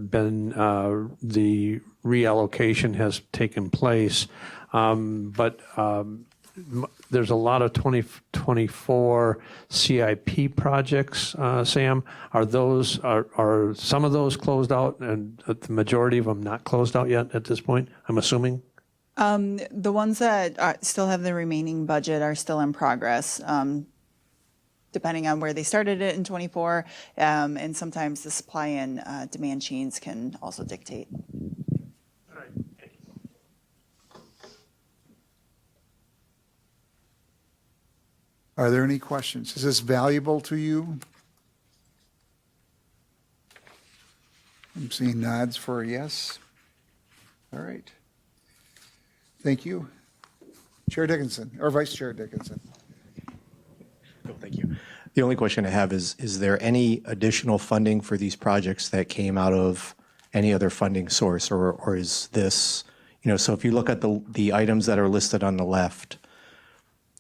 reallocation has taken place. But there's a lot of 2024 CIP projects, Sam. Are some of those closed out and the majority of them not closed out yet at this point, I'm assuming? The ones that still have the remaining budget are still in progress, depending on where they started it in 24, and sometimes the supply and demand chains can also dictate. All right. Are there any questions? Is this valuable to you? I'm seeing nods for a yes. All right. Thank you. Chair Dickinson, or Vice Chair Dickinson. Oh, thank you. The only question I have is there any additional funding for these projects that came out of any other funding source, or is this, so if you look at the items that are listed on the left,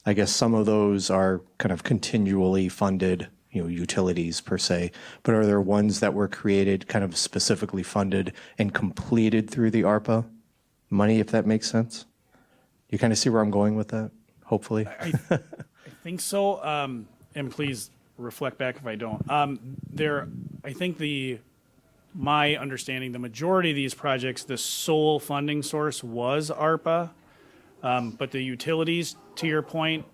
I guess some of those are kind of continually funded, utilities per se, but are there ones that were created kind of specifically funded and completed through the ARPA money, if that makes sense? You kind of see where I'm going with that, hopefully? I think so, and please reflect back if I don't. I think my understanding, the majority of these projects, the sole funding source was ARPA, but the utilities, to your point,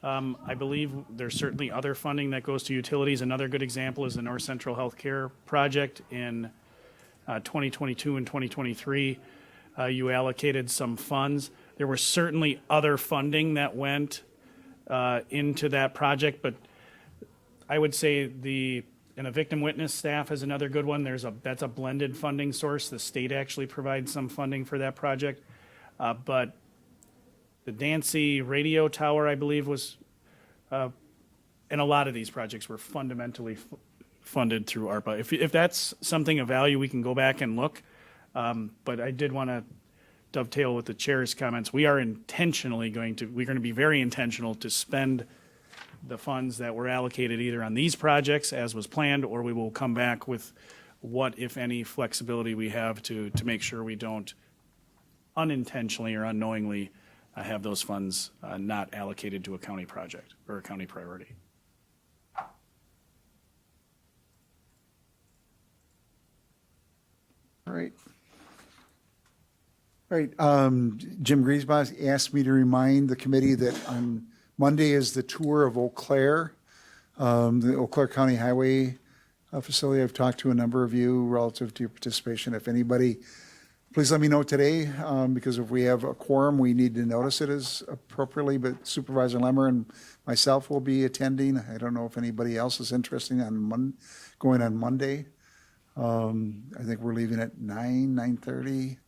I believe there's certainly other funding that goes to utilities. Another good example is the North Central Healthcare project in 2022 and 2023. You allocated some funds. There was certainly other funding that went into that project, but I would say and a victim witness staff is another good one. That's a blended funding source. The state actually provides some funding for that project. But the Dancy radio tower, I believe, was, and a lot of these projects were fundamentally funded through ARPA. If that's something of value, we can go back and look. But I did want to dovetail with the chair's comments. We're going to be very intentional to spend the funds that were allocated either on these projects as was planned, or we will come back with what, if any, flexibility we have to make sure we don't unintentionally or unknowingly have those funds not allocated to a county project or a county priority. All right. All right, Jim Griesbach asked me to remind the committee that on Monday is the tour of Eau Claire, the Eau Claire County Highway facility. I've talked to a number of you relative to your participation. If anybody, please let me know today, because if we have a quorum, we need to notice it as appropriately, but Supervisor Lemmer and myself will be attending. I don't know if anybody else is interested on going on Monday. I think we're leaving at 9:30.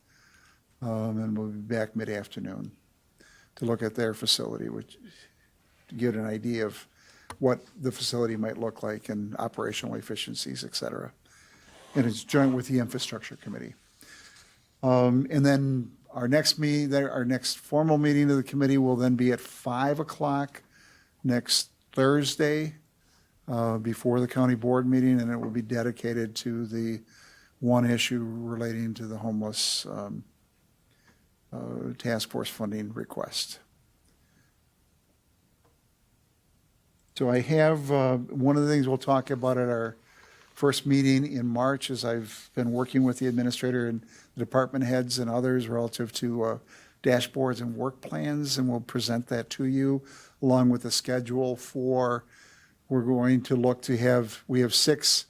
And we'll be back mid-afternoon to look at their facility, which to get an idea of what the facility might look like and operational efficiencies, et cetera. And it's joint with the infrastructure committee. And then our next formal meeting of the committee will then be at 5 o'clock next Thursday, before the county board meeting, and it will be dedicated to the one issue relating to the homeless task force funding request. So I have, one of the things we'll talk about at our first meeting in March is I've been working with the administrator and the department heads and others relative to dashboards and work plans, and we'll present that to you along with a schedule for, we're going to look to have, we have 6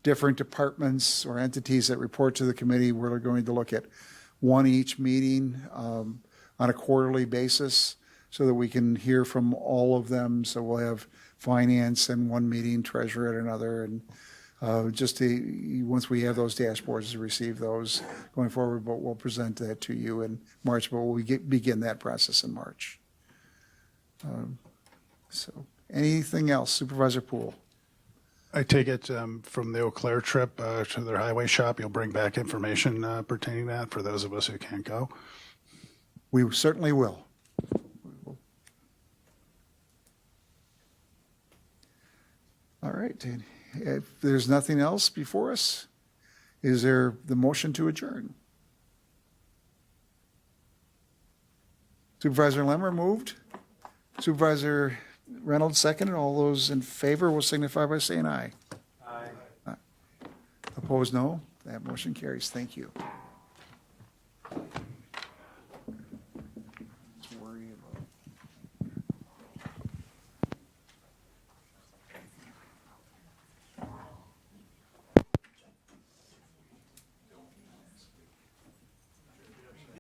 different departments or entities that report to the committee. We're going to look at one each meeting on a quarterly basis so that we can hear from all of them. So we'll have finance in one meeting, treasurer at another, and just to, once we have those dashboards, to receive those going forward, but we'll present that to you in March, but we'll begin that process in March. So anything else, Supervisor Poole? I take it from the Eau Claire trip to their highway shop, you'll bring back information pertaining to that for those of us who can't go? We certainly will. All right. If there's nothing else before us, is there the motion to adjourn? Supervisor Lemmer moved. Supervisor Reynolds seconded. All those in favor will signify by saying aye. Aye. Opposed, no. That motion carries. Thank you.